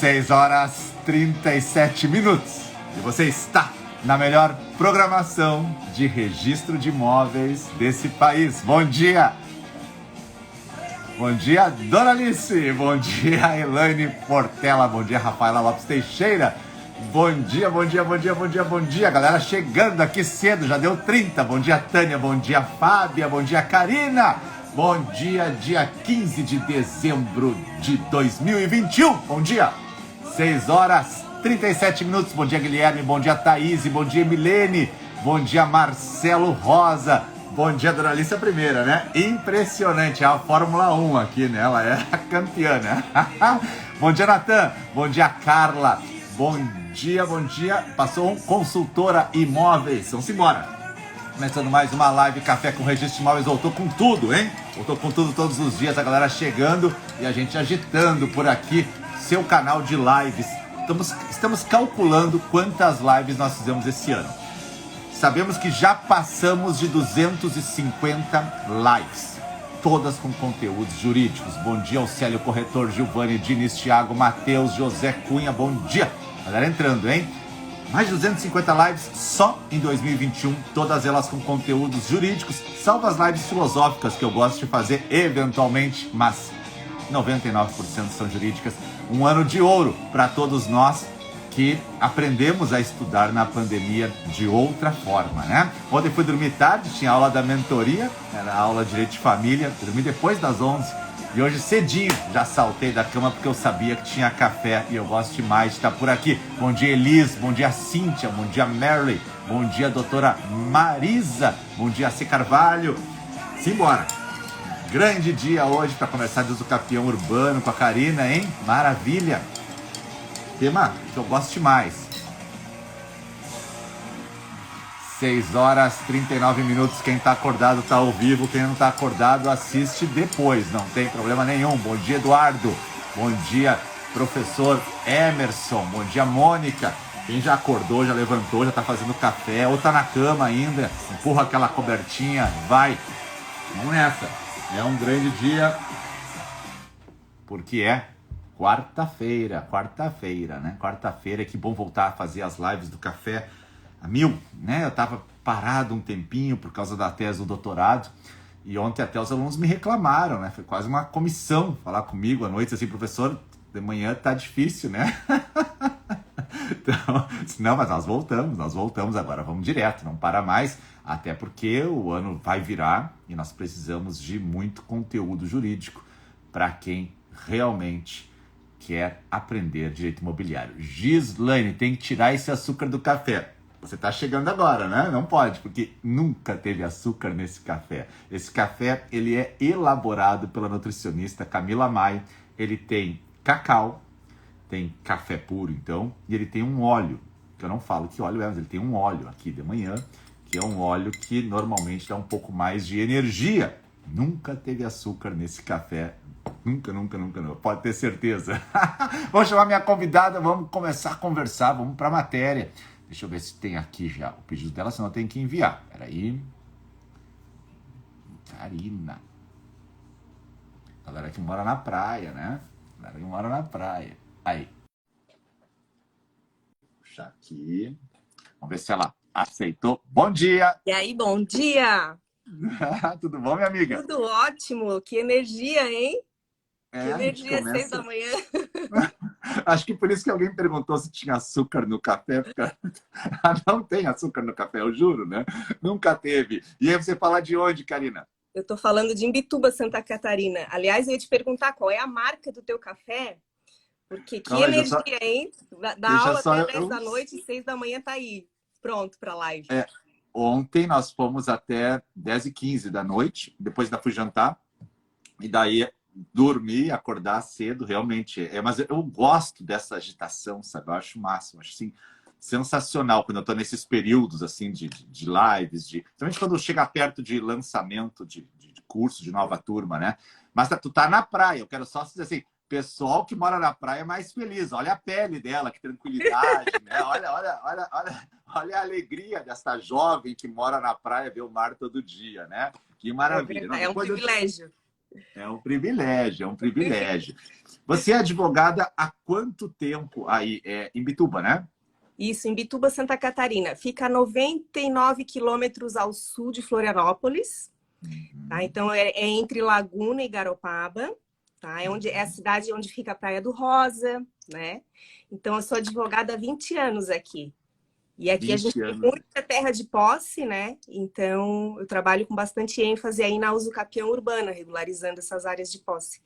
6h37. E você está na melhor programação de registro de imóveis desse país. Bom dia! Bom dia, Dona Alice! Bom dia, Elaine Portela! Bom dia, Rafaela Lopes Teixeira! Bom dia, bom dia, bom dia, bom dia, bom dia! Galera chegando aqui cedo, já deu 30. Bom dia, Tânia! Bom dia, Fábia! Bom dia, Karina! Bom dia, dia 15 de dezembro de 2021! Bom dia! 6h37. Bom dia, Guilherme. Bom dia, Thaís. Bom dia, Milene. Bom dia, Marcelo Rosa. Bom dia, Dona Alice, a primeira, né? Impressionante. É a Fórmula 1 aqui, né? Ela é a campeã, né? Bom dia, Natan. Bom dia, Carla. Bom dia, bom dia. Passou um Consultora Imóveis. Vamos embora. Começando mais uma live Café com Registro de Imóveis. Voltou com tudo, hein? Voltou com tudo todos os dias. A galera chegando e a gente agitando por aqui seu canal de lives. Estamos calculando quantas lives nós fizemos esse ano. Sabemos que já passamos de 250 lives, todas com conteúdos jurídicos. Bom dia ao Célio Corretor, Giovanni, Diniz, Thiago, Matheus, José Cunha. Bom dia. Galera entrando, hein? Mais de 250 lives só em 2021, todas elas com conteúdos jurídicos, salvo as lives filosóficas que eu gosto de fazer eventualmente, mas 99% são jurídicas. Um ano de ouro para todos nós que aprendemos a estudar na pandemia de outra forma, né? Ontem fui dormir tarde, tinha aula da mentoria, era aula de Direito de Família, dormi depois das 11 e hoje cedinho já saltei da cama porque eu sabia que tinha café e eu gosto demais de estar por aqui. Bom dia, Elis, bom dia, Cíntia, bom dia, Mary, bom dia, doutora Marisa, bom dia, C. Carvalho. Simbora! Grande dia hoje para começar do Campeão Urbano com a Karina, hein? Maravilha! Tema que eu gosto demais. 6h39. Quem tá acordado tá ao vivo. Quem não tá acordado assiste depois. Não tem problema nenhum. Bom dia, Eduardo. Bom dia, professor Emerson. Bom dia, Mônica. Quem já acordou, já levantou, já tá fazendo café ou tá na cama ainda, empurra aquela cobertinha, vai. Vamos nessa. É um grande dia, porque é quarta-feira, né? Quarta-feira, que bom voltar a fazer as lives do Café a 1000, né? Eu tava parado um tempinho por causa da tese do doutorado, e ontem até os alunos me reclamaram, né? Foi quase uma comissão falar comigo à noite, assim, professor, de manhã tá difícil, né? Então, não, mas nós voltamos agora, vamos direto, não para mais, até porque o ano vai virar e nós precisamos de muito conteúdo jurídico para quem realmente quer aprender direito imobiliário. Gislaine, tem que tirar esse açúcar do café. Você está chegando agora, né? Não pode, porque nunca teve açúcar nesse café. Esse café, ele é elaborado pela nutricionista Camila Maia. Ele tem cacau, tem café puro, então, e ele tem um óleo, que eu não falo que óleo é, mas ele tem um óleo aqui de manhã, que é um óleo que normalmente dá um pouco mais de energia. Nunca teve açúcar nesse café. Nunca, pode ter certeza. Vou chamar minha convidada, vamos começar a conversar, vamos para a matéria. Deixa eu ver se tem aqui já o pedido dela, senão eu tenho que enviar. Peraí. Karina. Galera que mora na praia, né? Galera que mora na praia. Aí. Puxa aqui. Vamos ver se ela aceitou. Bom dia! E aí, bom dia! Tudo bom, minha amiga? Tudo ótimo! Que energia, hein? Que energia, começa... 6 da manhã. Acho que por isso que alguém perguntou se tinha açúcar no café. Porque... Não tem açúcar no café, eu juro, né? Nunca teve. E aí você fala de onde, Karina? Eu tô falando de Imbituba, Santa Catarina. Aliás, eu ia te perguntar qual é a marca do teu café. Porque que energia, hein? Da aula até 10 da noite, 6 da manhã tá aí. Pronto pra live. Ontem nós fomos até 10h15 da noite, depois ainda fui jantar. E daí dormir, acordar cedo, realmente. Mas eu gosto dessa agitação, sabe? Eu acho o máximo, acho assim, sensacional quando eu tô nesses períodos assim de lives, principalmente quando chega perto de lançamento de curso, de nova turma, né? Mas tu tá na praia, eu quero só dizer assim, pessoal que mora na praia é mais feliz. Olha a pele dela, que tranquilidade, né? Olha a alegria dessa jovem que mora na praia, vê o mar todo dia, né? Que maravilha. É um privilégio. É um privilégio, é um privilégio. Você é advogada há quanto tempo aí? Em Bituba, né? Isso, em Bituba, Santa Catarina. Fica a 99 quilômetros ao sul de Florianópolis. Tá? Então, é entre Laguna e Garopaba. Tá? É a cidade onde fica a Praia do Rosa, né? Então, eu sou advogada há 20 anos aqui. E aqui a gente tem muita terra de posse, né? Então, eu trabalho com bastante ênfase aí na usucapião urbana, regularizando essas áreas de posse.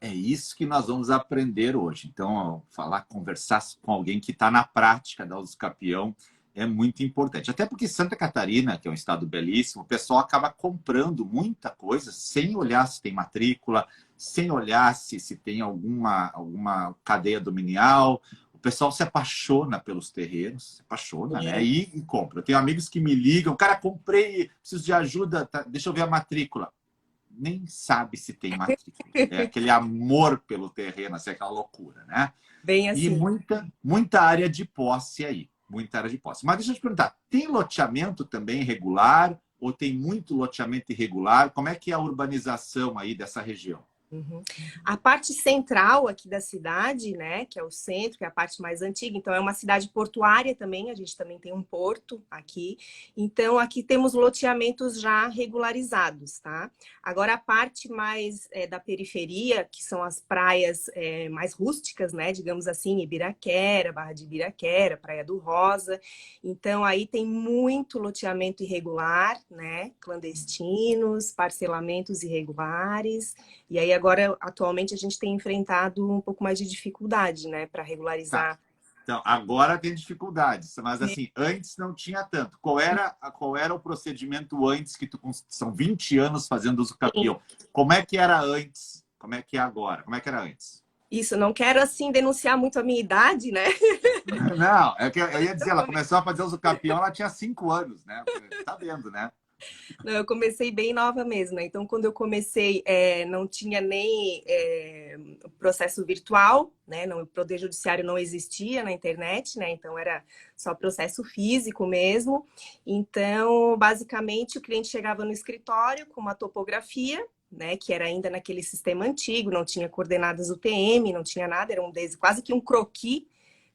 É isso que nós vamos aprender hoje. Então, conversar com alguém que está na prática da usucapião é muito importante. Até porque Santa Catarina, que é um estado belíssimo, o pessoal acaba comprando muita coisa sem olhar se tem matrícula, sem olhar se tem alguma cadeia dominial. O pessoal se apaixona pelos terrenos, se apaixona, né? E compra. Eu tenho amigos que me ligam, cara, comprei, preciso de ajuda, tá? Deixa eu ver a matrícula. Nem sabe se tem matrícula. É aquele amor pelo terreno, assim, aquela loucura, né? Bem assim. E muita área de posse aí. Muita área de posse. Mas deixa eu te perguntar, tem loteamento também irregular ou tem muito loteamento irregular? Como é que é a urbanização aí dessa região? Uhum. A parte central aqui da cidade, né, que é o centro, que é a parte mais antiga, então é uma cidade portuária também, a gente também tem um porto aqui, então aqui temos loteamentos já regularizados, tá? Agora a parte mais da periferia, que são as praias mais rústicas, né, digamos assim, Ibiraquera, Barra de Ibiraquera, Praia do Rosa, então aí tem muito loteamento irregular, né, clandestinos, parcelamentos irregulares, e aí agora, atualmente, a gente tem enfrentado um pouco mais de dificuldade, né, para regularizar. Tá. Então, agora tem dificuldades, mas assim, antes não tinha tanto. Qual era o procedimento antes que são 20 anos fazendo usucapião? Como é que era antes? Como é que é agora? Como é que era antes? Isso, não quero, assim, denunciar muito a minha idade, né? Não, é que eu ia dizer, ela começou a fazer usucapião, ela tinha 5 anos, né? Tá vendo, né? Não, eu comecei bem nova mesmo, né? Então, quando eu comecei, não tinha nem processo virtual, né? Não, o Poder Judiciário não existia na internet, né? Então, era só processo físico mesmo. Então, basicamente, o cliente chegava no escritório com uma topografia, né? Que era ainda naquele sistema antigo, não tinha coordenadas UTM, não tinha nada, era quase que um croquis,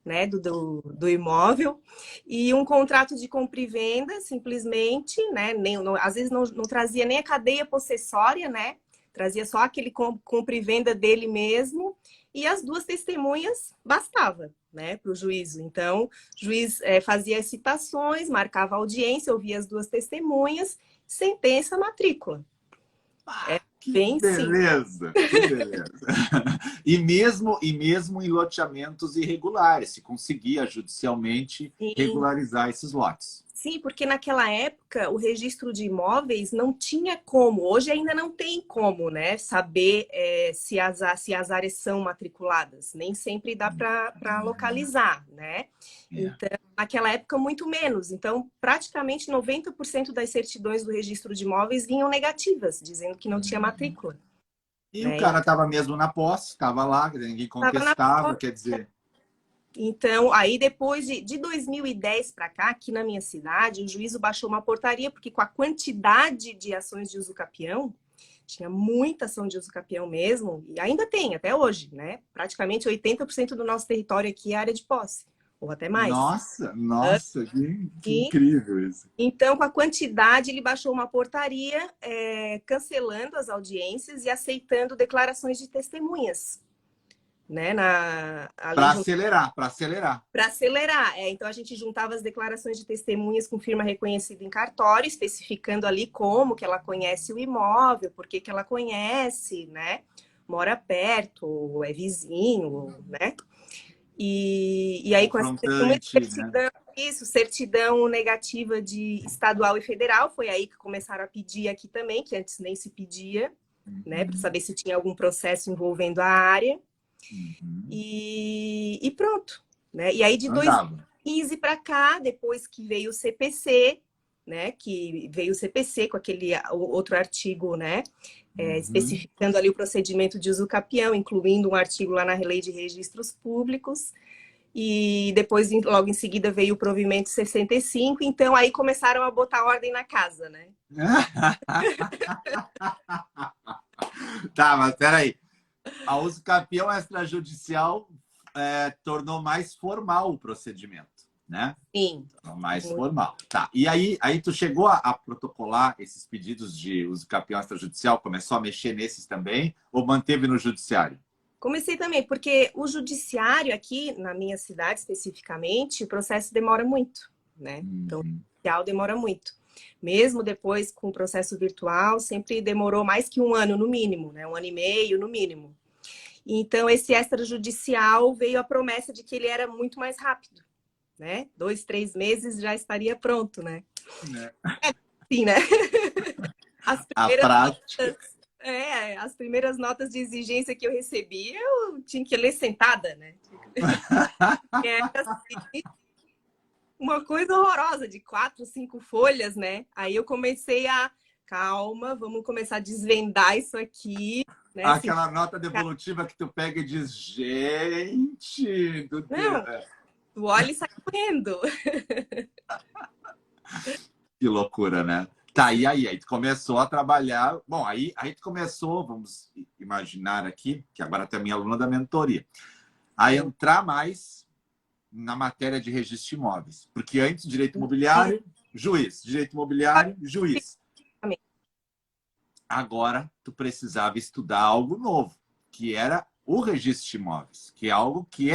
né, do imóvel, e um contrato de compra e venda, simplesmente, né, às vezes não trazia nem a cadeia possessória, né, trazia só aquele compra e venda dele mesmo, e as duas testemunhas bastava, né, para o juízo. Então, o juiz fazia as citações, marcava a audiência, ouvia as duas testemunhas, sentença, matrícula. Que beleza, que beleza. E mesmo em loteamentos irregulares, se conseguia judicialmente regularizar esses lotes. Sim, porque naquela época o registro de imóveis não tinha como, hoje ainda não tem como, né, saber se as áreas são matriculadas, nem sempre dá para localizar, né? Então, naquela época, muito menos. Então, praticamente 90% das certidões do registro de imóveis vinham negativas, dizendo que não tinha matrícula. E o cara estava mesmo na posse, estava lá, ninguém contestava, quer dizer... Então, aí depois de 2010 para cá, aqui na minha cidade, o juízo baixou uma portaria, porque com a quantidade de ações de usucapião, tinha muita ação de usucapião mesmo, e ainda tem, até hoje, né? Praticamente 80% do nosso território aqui é área de posse, ou até mais. Nossa, que incrível isso. Então, com a quantidade, ele baixou uma portaria cancelando as audiências e aceitando declarações de testemunhas. Né, para acelerar. Para acelerar. Então, a gente juntava as declarações de testemunhas com firma reconhecida em cartório, especificando ali como que ela conhece o imóvel, por que ela conhece, né? Mora perto, é vizinho, né? E aí, com essa certidão, né? Certidão negativa de estadual e federal, foi aí que começaram a pedir aqui também, que antes nem se pedia, né? Para saber se tinha algum processo envolvendo a área. E pronto, né? E aí de 2015 para cá, depois que veio o CPC, né? Que veio o CPC com aquele outro artigo, né? Especificando ali o procedimento de usucapião, incluindo um artigo lá na Lei de Registros Públicos. e depois, logo em seguida, veio o provimento 65, então aí começaram a botar ordem na casa, né? Tá, mas peraí. A usucapião extrajudicial tornou mais formal o procedimento, né? Sim. Mais formal. Tá. E aí tu chegou a protocolar esses pedidos de usucapião extrajudicial? Começou a mexer nesses também? Ou manteve no judiciário? Comecei também, porque o judiciário aqui, na minha cidade especificamente, o processo demora muito, né? Então, o judicial demora muito. Mesmo depois com o processo virtual, sempre demorou mais que um ano no mínimo, né? 1 ano e meio no mínimo. Então, esse extrajudicial veio a promessa de que ele era muito mais rápido, né? 2, 3 meses já estaria pronto, né? Sim, né? A prática. As primeiras notas de exigência que eu recebi, eu tinha que ler sentada, né? Era assim, uma coisa horrorosa, de 4, 5 folhas, né? Aí eu comecei calma, vamos começar a desvendar isso aqui, né? Aquela nota devolutiva que tu pega e diz, gente do Deus. Não, tu olha e sai correndo. Que loucura, né? Tá, e aí tu começou a trabalhar. Bom, aí tu começou, vamos imaginar aqui, que agora tu é minha aluna da mentoria, a entrar mais na matéria de registro de imóveis. Porque antes, direito imobiliário, juiz. Direito imobiliário, juiz. Agora, tu precisava estudar algo novo, que era o registro de imóveis, que é algo que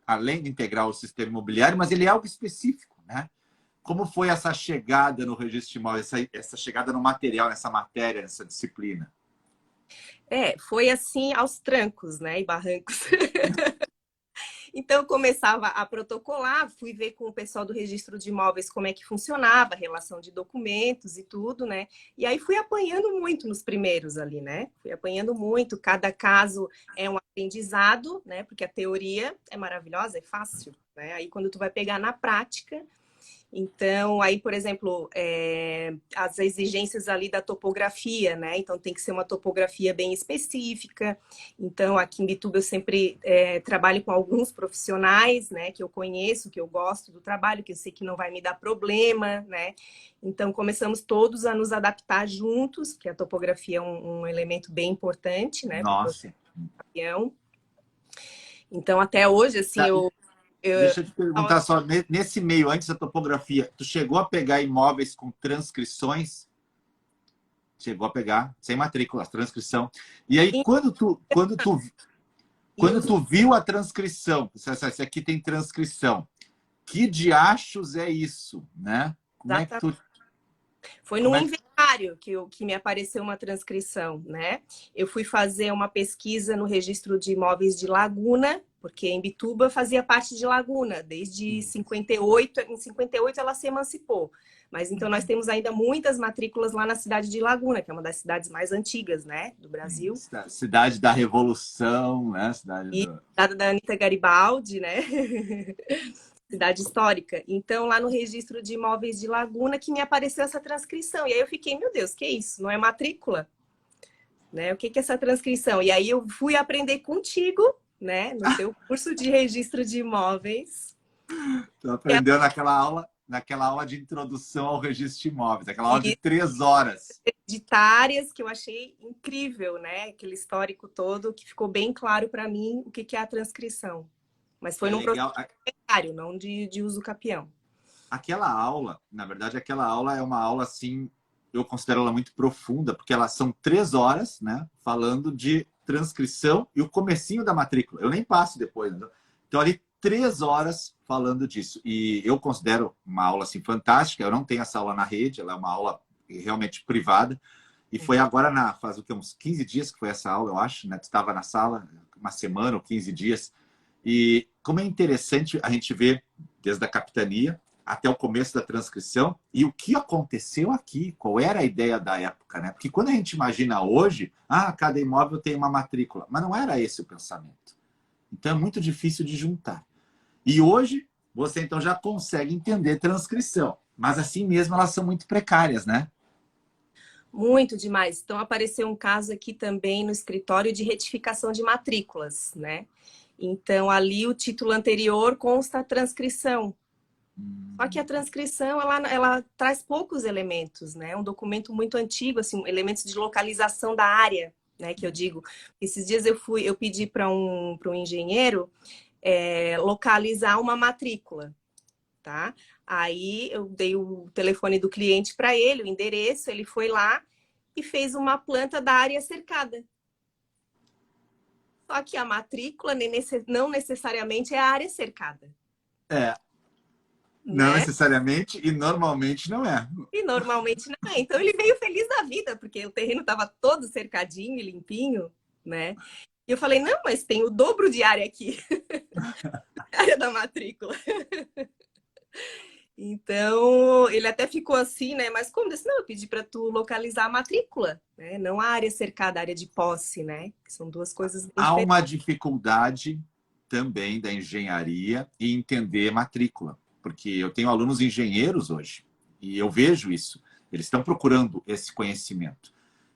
além de integrar o sistema imobiliário, mas ele é algo específico, né? Como foi essa chegada no registro de imóveis, essa chegada no material, nessa matéria, nessa disciplina? Foi assim aos trancos, né, e barrancos. Então, eu começava a protocolar, fui ver com o pessoal do registro de imóveis como é que funcionava, a relação de documentos e tudo, né? E aí fui apanhando muito nos primeiros ali, né? Fui apanhando muito, cada caso é um aprendizado, né? Porque a teoria é maravilhosa, é fácil, né? Aí quando tu vai pegar na prática, então, aí, por exemplo, as exigências ali da topografia, né? Então, tem que ser uma topografia bem específica. Então, aqui em Bituba, eu sempre trabalho com alguns profissionais, né? Que eu conheço, que eu gosto do trabalho, que eu sei que não vai me dar problema, né? Então, começamos todos a nos adaptar juntos, que a topografia é um elemento bem importante, né? Nossa! Então, até hoje, assim, Deixa eu te perguntar só, nesse meio, antes da topografia, tu chegou a pegar imóveis com transcrições? Chegou a pegar, sem matrícula, transcrição. E aí, quando tu viu a transcrição, esse aqui tem transcrição, que diachos é isso, né? Como é que tu... Foi no inventário que me apareceu uma transcrição, né? Eu fui fazer uma pesquisa no registro de imóveis de Laguna, porque em Bituba fazia parte de Laguna, desde 58. Em 58 ela se emancipou. Mas então nós temos ainda muitas matrículas lá na cidade de Laguna, que é uma das cidades mais antigas, né, do Brasil. Cidade da Revolução, né? Cidade da Anita Garibaldi, né? Cidade histórica. Então, lá no registro de imóveis de Laguna, que me apareceu essa transcrição. E aí eu fiquei, meu Deus, que é isso? Não é matrícula? Né? O que é essa transcrição? E aí eu fui aprender contigo, né? No teu curso de registro de imóveis. Tu aprendeu naquela aula de introdução ao registro de imóveis, aquela aula de 3 horas. Hereditárias, que eu achei incrível, né? Aquele histórico todo, que ficou bem claro para mim o que é a transcrição. Mas foi num processo não de uso capião. Aquela aula, na verdade, aquela aula é uma aula, assim, eu considero ela muito profunda, porque elas são 3 horas, né? Falando de transcrição e o comecinho da matrícula. Eu nem passo depois, né? Então, ali, 3 horas falando disso. E eu considero uma aula, assim, fantástica. Eu não tenho essa aula na rede, ela é uma aula realmente privada. E foi agora, faz o que, uns 15 dias que foi essa aula, eu acho, né? Tu estava na sala, uma semana ou 15 dias. E como é interessante a gente ver desde a capitania até o começo da transcrição e o que aconteceu aqui, qual era a ideia da época, né? Porque quando a gente imagina hoje, cada imóvel tem uma matrícula, mas não era esse o pensamento. Então é muito difícil de juntar. E hoje você então já consegue entender transcrição, mas assim mesmo elas são muito precárias, né? Muito demais. Então apareceu um caso aqui também no escritório de retificação de matrículas, né? Então, ali o título anterior consta a transcrição. Só que a transcrição, ela traz poucos elementos, né? É um documento muito antigo, assim, elementos de localização da área, né? Que eu digo. Esses dias eu pedi para um engenheiro localizar uma matrícula, tá? Aí eu dei o telefone do cliente para ele, o endereço, ele foi lá e fez uma planta da área cercada. Só que a matrícula não necessariamente é a área cercada. Não Né? necessariamente e normalmente não é. E normalmente não é. Então ele veio feliz da vida, porque o terreno estava todo cercadinho e limpinho, né? E eu falei, não, mas tem o dobro de área aqui. Área da matrícula. Então, ele até ficou assim, né? Mas como disse, não, eu pedi para tu localizar a matrícula, né? Não a área cercada, a área de posse, né? Que são duas coisas bem Há diferentes. uma dificuldade também da engenharia em entender matrícula, porque eu tenho alunos engenheiros hoje e eu vejo isso. Eles estão procurando esse conhecimento.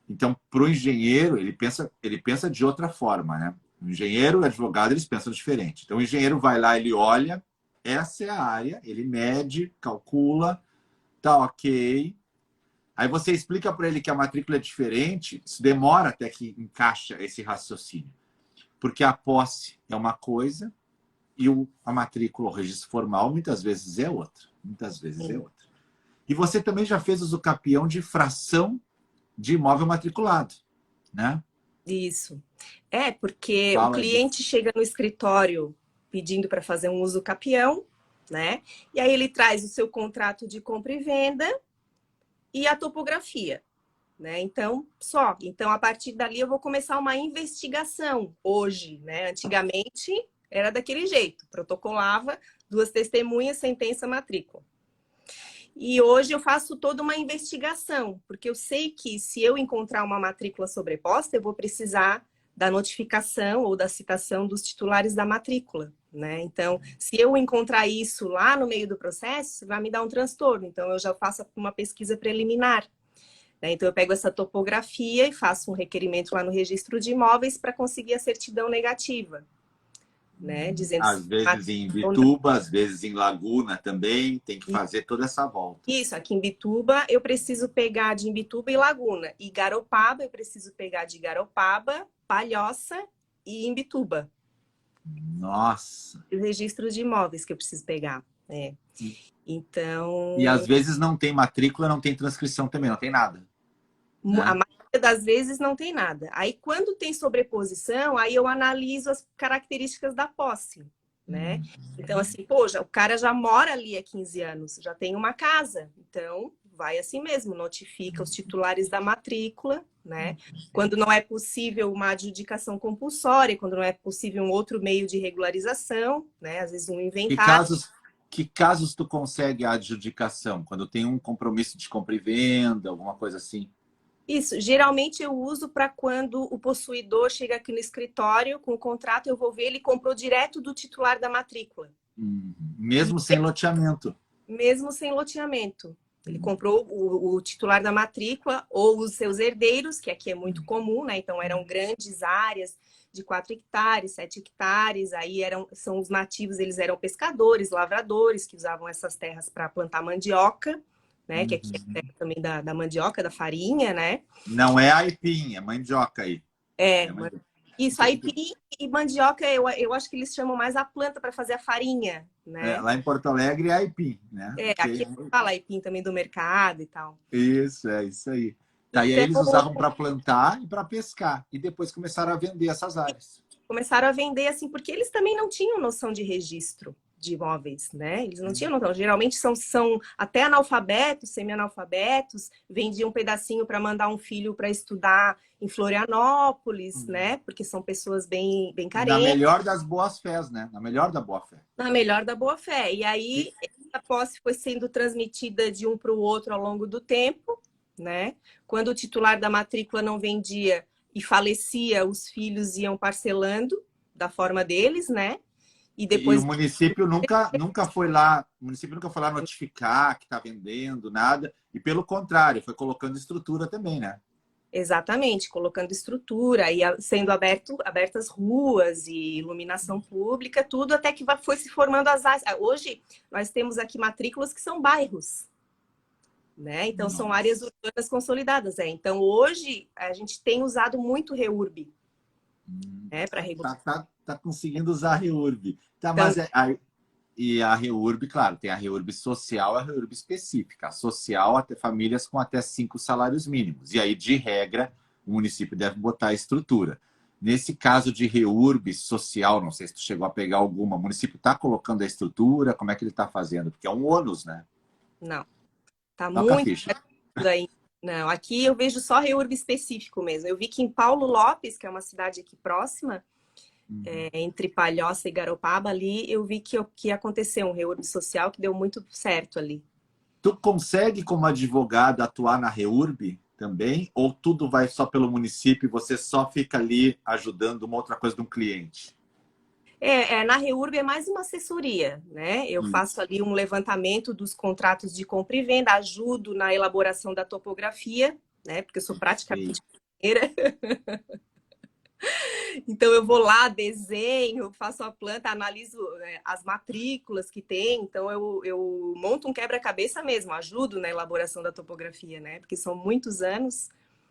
Então, para o engenheiro, ele pensa de outra forma, né? O engenheiro e o advogado, eles pensam diferente. Então, o engenheiro vai lá, ele olha, essa é a área, ele mede, calcula, tá ok. Aí você explica para ele que a matrícula é diferente, isso demora até que encaixa esse raciocínio. Porque a posse é uma coisa e a matrícula, o registro formal, muitas vezes é outra. Muitas vezes é outra. E você também já fez uso capião de fração de imóvel matriculado, né? Isso. Porque o Fala disso. cliente chega no escritório pedindo para fazer um uso capião, né? E aí ele traz o seu contrato de compra e venda e a topografia, né? Então, Então, a partir dali eu vou começar uma investigação hoje, né? Antigamente era daquele jeito, protocolava, 2 testemunhas, sentença, matrícula. E hoje eu faço toda uma investigação, porque eu sei que se eu encontrar uma matrícula sobreposta, eu vou precisar da notificação ou da citação dos titulares da matrícula, né? Então, se eu encontrar isso lá no meio do processo, vai me dar um transtorno. Então, eu já faço uma pesquisa preliminar, né? Então, eu pego essa topografia e faço um requerimento lá no registro de imóveis para conseguir a certidão negativa, né? Dizendo Às vezes em Bituba, às vezes em Laguna também, tem que fazer toda essa volta. Isso, aqui em Bituba eu preciso pegar de Imbituba e Laguna. E Garopaba eu preciso pegar de Garopaba, Palhoça e Imbituba. Nossa! E o registro de imóveis que eu preciso pegar. Então... E às vezes não tem matrícula, não tem transcrição também, não tem nada. Né? A maioria das vezes não tem nada. Aí quando tem sobreposição, aí eu analiso as características da posse, né? Então assim, poxa, o cara já mora ali há 15 anos, já tem uma casa. Então, vai assim mesmo, notifica os titulares da matrícula, né? Quando não é possível uma adjudicação compulsória, quando não é possível um outro meio de regularização, né? Às vezes um inventário. Que casos tu consegue a adjudicação? Quando tem um compromisso de compra e venda, alguma coisa assim? Isso, geralmente eu uso para quando o possuidor chega aqui no escritório com o contrato, eu vou ver, ele comprou direto do titular da matrícula. Mesmo sem loteamento? Mesmo sem loteamento. Ele comprou o titular da matrícula ou os seus herdeiros, que aqui é muito comum, né? Então eram grandes áreas de 4 hectares, 7 hectares, aí são os nativos, eles eram pescadores, lavradores, que usavam essas terras para plantar mandioca, né? Que aqui é terra também da mandioca, da farinha, né? Não é aipim, é mandioca aí. Isso, aipim e mandioca, eu acho que eles chamam mais a planta para fazer a farinha, né? Lá em Porto Alegre é aipim, né? Aqui fala aipim também do mercado e tal. Isso, é isso aí. Daí eles usavam para plantar e para pescar. E depois começaram a vender essas áreas. Começaram a vender assim, porque eles também não tinham noção de registro de imóveis, né? Eles não tinham noção. Geralmente são até analfabetos, semi-analfabetos, vendiam um pedacinho para mandar um filho para estudar em Florianópolis, né? Porque são pessoas bem carentes. Na melhor das boas fés, né? Na melhor da boa fé. Na melhor da boa fé. E aí, essa posse foi sendo transmitida de um para o outro ao longo do tempo, né? Quando o titular da matrícula não vendia e falecia, os filhos iam parcelando da forma deles, né? E depois o município nunca foi lá, notificar que está vendendo nada, e pelo contrário, foi colocando estrutura também, né? Exatamente, colocando estrutura e sendo abertas ruas e iluminação pública, tudo até que foi se formando as áreas. Hoje, nós temos aqui matrículas que são bairros, né? Então, Nossa. são áreas urbanas consolidadas. Então, hoje, a gente tem usado muito REURB, né, para regular. Tá conseguindo usar a REURB. Tá, Então, mas e a REURB, claro, tem a REURB social e a REURB específica. A social, até famílias com até 5 salários mínimos. E aí, de regra, o município deve botar a estrutura. Nesse caso de REURB social, não sei se tu chegou a pegar alguma, o município está colocando a estrutura, como é que ele está fazendo? Porque é um ônus, né? não, tá Toca a muito ficha. aí. Não, aqui eu vejo só REURB específico mesmo. Eu vi que em Paulo Lopes, que é uma cidade aqui próxima, entre Palhoça e Garopaba, ali, eu vi que aconteceu um REURB social que deu muito certo ali. Tu consegue, como advogado, atuar na REURB também? Ou tudo vai só pelo município e você só fica ali ajudando uma outra coisa de um cliente? Na REURB é mais uma assessoria, né? Eu faço ali um levantamento dos contratos de compra e venda, ajudo na elaboração da topografia, né? Porque eu sou praticamente engenheira. Então, eu vou lá, desenho, faço a planta, analiso as matrículas que tem. Então, eu monto um quebra-cabeça mesmo, ajudo na elaboração da topografia, né? Porque são muitos anos.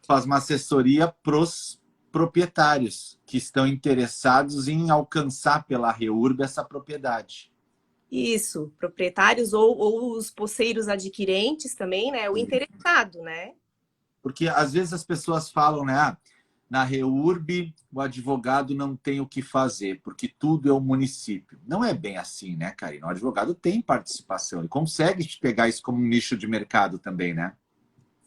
Faz uma assessoria para os proprietários que estão interessados em alcançar pela REURB essa propriedade. Isso, proprietários ou os posseiros adquirentes também, né? O interessado, né? Porque às vezes as pessoas falam, né? Na REURB, o advogado não tem o que fazer, porque tudo é o município. Não é bem assim, né, Karina? O advogado tem participação, ele consegue pegar isso como um nicho de mercado também, né?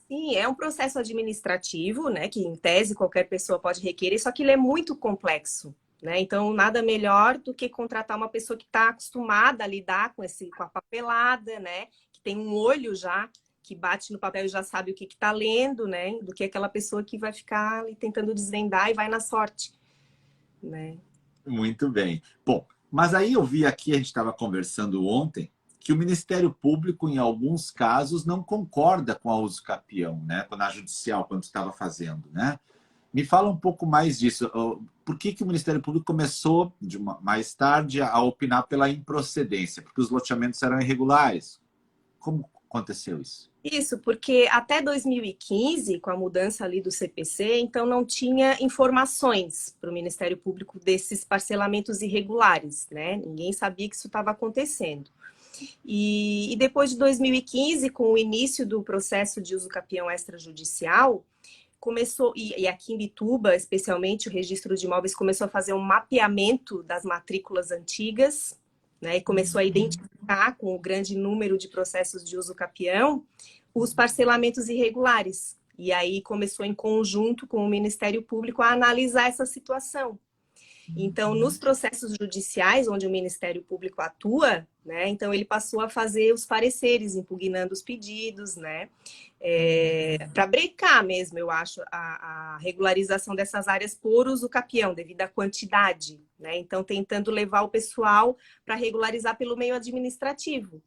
Sim, é um processo administrativo, né? Que em tese qualquer pessoa pode requerer, só que ele é muito complexo, né? Então, nada melhor do que contratar uma pessoa que está acostumada a lidar com a papelada, né? Que tem um olho já, que bate no papel e já sabe o que está lendo, né? Do que aquela pessoa que vai ficar ali tentando desvendar e vai na sorte, né? Muito bem. Bom, mas aí eu vi aqui, a gente estava conversando ontem, que o Ministério Público, em alguns casos, não concorda com a uso capião, né? Na judicial, quando estava fazendo, né? Me fala um pouco mais disso. Por que o Ministério Público começou, mais tarde, a opinar pela improcedência? Porque os loteamentos eram irregulares. Como aconteceu isso? Isso, porque até 2015, com a mudança ali do CPC, então não tinha informações para o Ministério Público desses parcelamentos irregulares, né? Ninguém sabia que isso estava acontecendo. E depois de 2015, com o início do processo de uso capião extrajudicial, começou, e aqui em Bituba, especialmente, o registro de imóveis começou a fazer um mapeamento das matrículas antigas, né, e começou a identificar, com o grande número de processos de uso capião, os parcelamentos irregulares. E aí começou, em conjunto com o Ministério Público, a analisar essa situação. Então, nos processos judiciais, onde o Ministério Público atua, né, então ele passou a fazer os pareceres, impugnando os pedidos, né, para brecar mesmo, eu acho, a regularização dessas áreas por uso capião, devido à quantidade, né, então tentando levar o pessoal para regularizar pelo meio administrativo.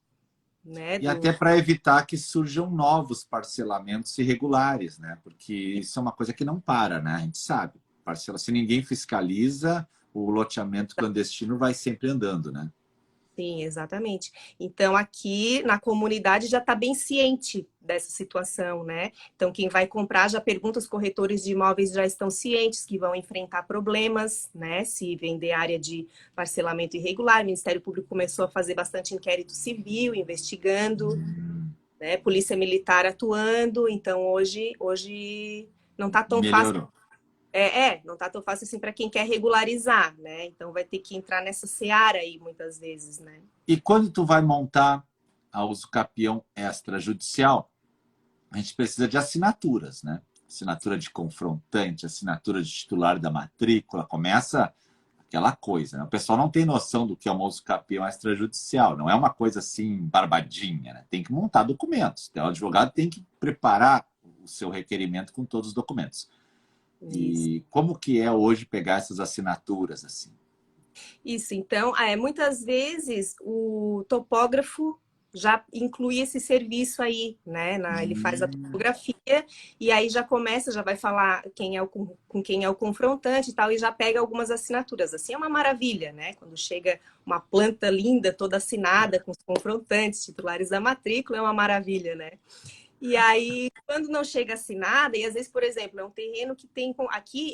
Né, E até para evitar que surjam novos parcelamentos irregulares, né? Porque isso é uma coisa que não para, né? A gente sabe. Se ninguém fiscaliza, o loteamento clandestino vai sempre andando, né? Sim, exatamente. Então, aqui na comunidade já está bem ciente dessa situação, né? Então, quem vai comprar já pergunta, os corretores de imóveis já estão cientes que vão enfrentar problemas, né? Se vender área de parcelamento irregular. O Ministério Público começou a fazer bastante inquérito civil, investigando, né? Polícia Militar atuando. Então, hoje não está tão fácil. Melhorou. Não tá tão fácil assim para quem quer regularizar, né? Então vai ter que entrar nessa seara aí muitas vezes, né? E quando tu vai montar a uso capião extrajudicial, a gente precisa de assinaturas, né? Assinatura de confrontante, assinatura de titular da matrícula, começa aquela coisa, né? O pessoal não tem noção do que é uma uso capião extrajudicial, não é uma coisa assim barbadinha, né? Tem que montar documentos, então, o advogado tem que preparar o seu requerimento com todos os documentos. E como que é hoje pegar essas assinaturas assim? Isso, então, muitas vezes o topógrafo já inclui esse serviço aí, né? Ele faz a topografia e aí já começa, já vai falar com quem é o confrontante e tal, e já pega algumas assinaturas. Assim é uma maravilha, né? Quando chega uma planta linda, toda assinada, com os confrontantes, titulares da matrícula, é uma maravilha, né? E aí, quando não chega assinada, e às vezes, por exemplo, é um terreno que tem...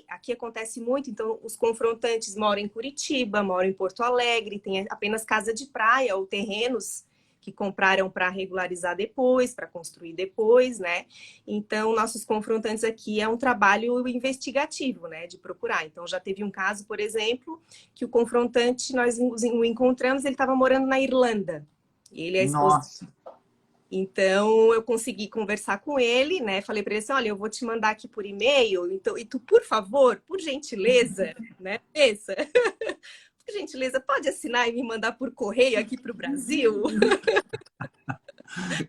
Aqui acontece muito, então os confrontantes moram em Curitiba, moram em Porto Alegre, tem apenas casa de praia ou terrenos que compraram para regularizar depois, para construir depois, né? Então, nossos confrontantes aqui é um trabalho investigativo, né? De procurar. Então, já teve um caso, por exemplo, que o confrontante, nós o encontramos, ele estava morando na Irlanda. Ele é a esposa... Nossa! Então, eu consegui conversar com ele, né? Falei para ele assim, olha, eu vou te mandar aqui por e-mail, então, e tu, por favor, por gentileza, né? Pensa, por gentileza, pode assinar e me mandar por correio aqui para o Brasil?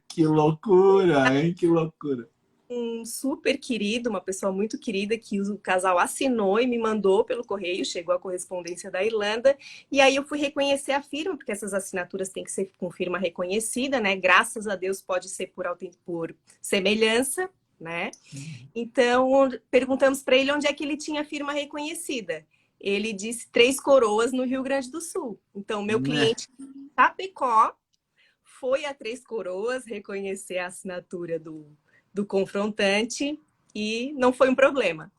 Que loucura, hein? Que loucura. Um super querido, uma pessoa muito querida que o casal assinou e me mandou pelo correio, chegou a correspondência da Irlanda, e aí eu fui reconhecer a firma, porque essas assinaturas têm que ser com firma reconhecida, né? Graças a Deus pode ser por semelhança, né? Então, perguntamos para ele onde é que ele tinha a firma reconhecida. Ele disse Três Coroas, no Rio Grande do Sul. Então, meu cliente Chapecó foi a Três Coroas reconhecer a assinatura do confrontante e não foi um problema.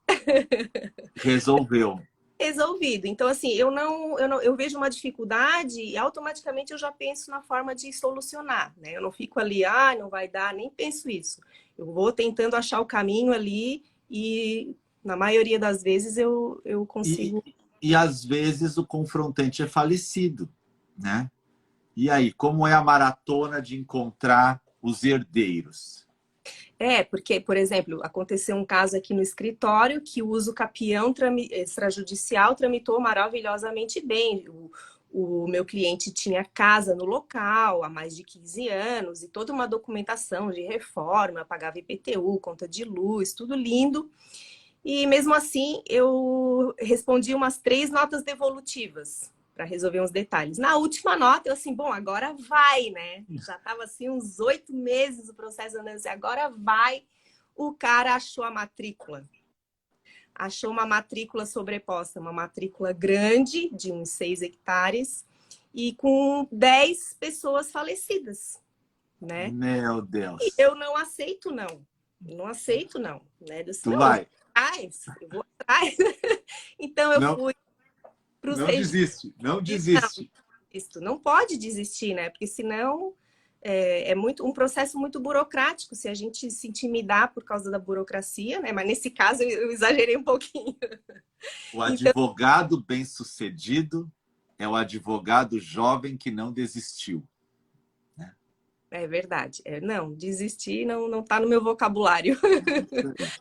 Resolveu. Resolvido. Então, assim, eu vejo uma dificuldade e automaticamente eu já penso na forma de solucionar, né? Eu não fico ali, não vai dar, nem penso isso. Eu vou tentando achar o caminho ali e, na maioria das vezes, eu consigo... E às vezes o confrontante é falecido, né? E aí, como é a maratona de encontrar os herdeiros? Porque, por exemplo, aconteceu um caso aqui no escritório que o uso capião extrajudicial tramitou maravilhosamente bem. O meu cliente tinha casa no local há mais de 15 anos e toda uma documentação de reforma, pagava IPTU, conta de luz, tudo lindo. E mesmo assim, eu respondi umas 3 notas devolutivas para resolver uns detalhes. Na última nota, eu assim, bom, agora vai, né? Já estava assim uns 8 meses o processo andando assim, agora vai. O cara achou a matrícula. Achou uma matrícula sobreposta, uma matrícula grande, de uns 6 hectares, e com 10 pessoas falecidas, né? Meu E Deus. eu não aceito, não. Não aceito, não. Né? Disse, Tu não, vai. eu vou atrás. Então, eu Não, fui para os não registros. desiste, não Não, desiste. isso não pode desistir, né? Porque senão é um processo muito burocrático se a gente se intimidar por causa da burocracia, né? Mas nesse caso eu exagerei um pouquinho. O Então, advogado bem-sucedido é o advogado jovem que não desistiu. é verdade. Não, desistir não está no meu vocabulário.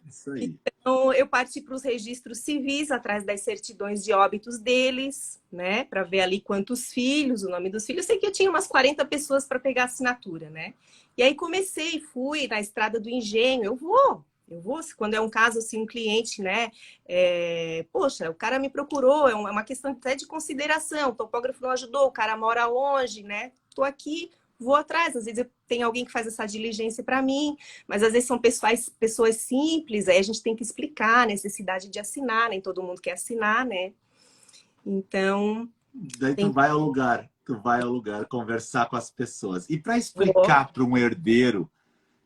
Isso aí. Então, eu parti para os registros civis, atrás das certidões de óbitos deles, né? Para ver ali quantos filhos, o nome dos filhos. Eu sei que eu tinha umas 40 pessoas para pegar assinatura, né? E aí fui na Estrada do Engenho. Eu vou. Quando é um caso assim, um cliente, né? Poxa, o cara me procurou, é uma questão até de consideração. O topógrafo não ajudou, o cara mora longe, né? Estou aqui, vou atrás. Às vezes tem alguém que faz essa diligência para mim. Mas às vezes são pessoas simples, aí a gente tem que explicar a necessidade de assinar, nem todo mundo quer assinar, né? Então. Daí tu vai ao lugar conversar com as pessoas. E para explicar para um herdeiro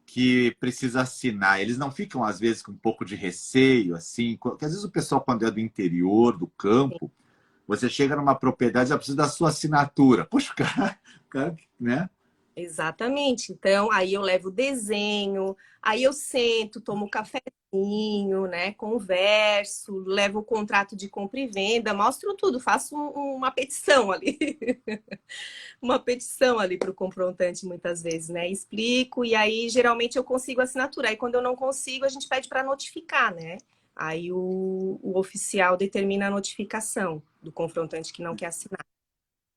que precisa assinar, eles não ficam às vezes com um pouco de receio, assim, porque às vezes o pessoal, quando é do interior, do campo, você chega numa propriedade, já precisa da sua assinatura. Poxa, o cara, né? Exatamente. Então, aí eu levo o desenho, aí eu sento, tomo um cafezinho, né? Converso, levo o contrato de compra e venda, mostro tudo, faço uma petição ali. Uma petição ali para o confrontante, muitas vezes, né? Explico, e aí geralmente eu consigo assinatura. Aí quando eu não consigo, a gente pede para notificar, né? Aí o oficial determina a notificação do confrontante que não quer assinar.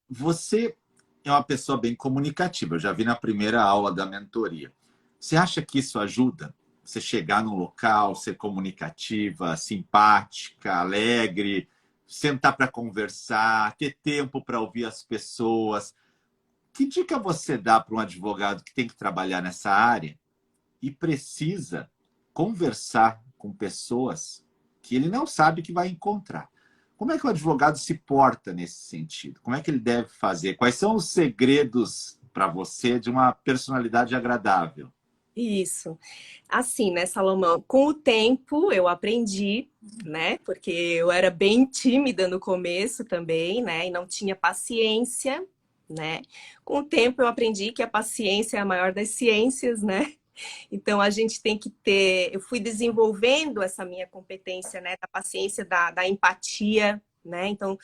Você é uma pessoa bem comunicativa, eu já vi na primeira aula da mentoria. Você acha que isso ajuda? Você chegar num local, ser comunicativa, simpática, alegre, sentar para conversar, ter tempo para ouvir as pessoas. Que dica você dá para um advogado que tem que trabalhar nessa área e precisa conversar com pessoas que ele não sabe que vai encontrar? Como é que o advogado se porta nesse sentido? Como é que ele deve fazer? Quais são os segredos para você de uma personalidade agradável? Isso. Assim, né, Salomão? Com o tempo eu aprendi, né? Porque eu era bem tímida no começo também, né? E não tinha paciência, né? Com o tempo eu aprendi que a paciência é a maior das ciências, né? Então a gente tem que ter. Eu fui desenvolvendo essa minha competência, né? Da paciência, da empatia, né? Então,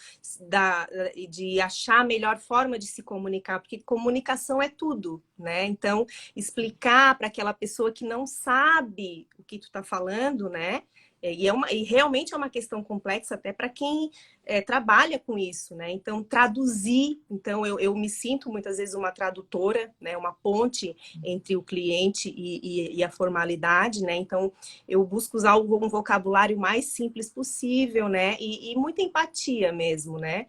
de achar a melhor forma de se comunicar, porque comunicação é tudo, né? Então, explicar para aquela pessoa que não sabe o que tu está falando, né? E realmente é uma questão complexa até para quem trabalha com isso, né? Então, traduzir. Então, eu me sinto muitas vezes uma tradutora, né? Uma ponte entre o cliente e a formalidade, né? Então, eu busco usar um vocabulário mais simples possível, né? E muita empatia mesmo, né?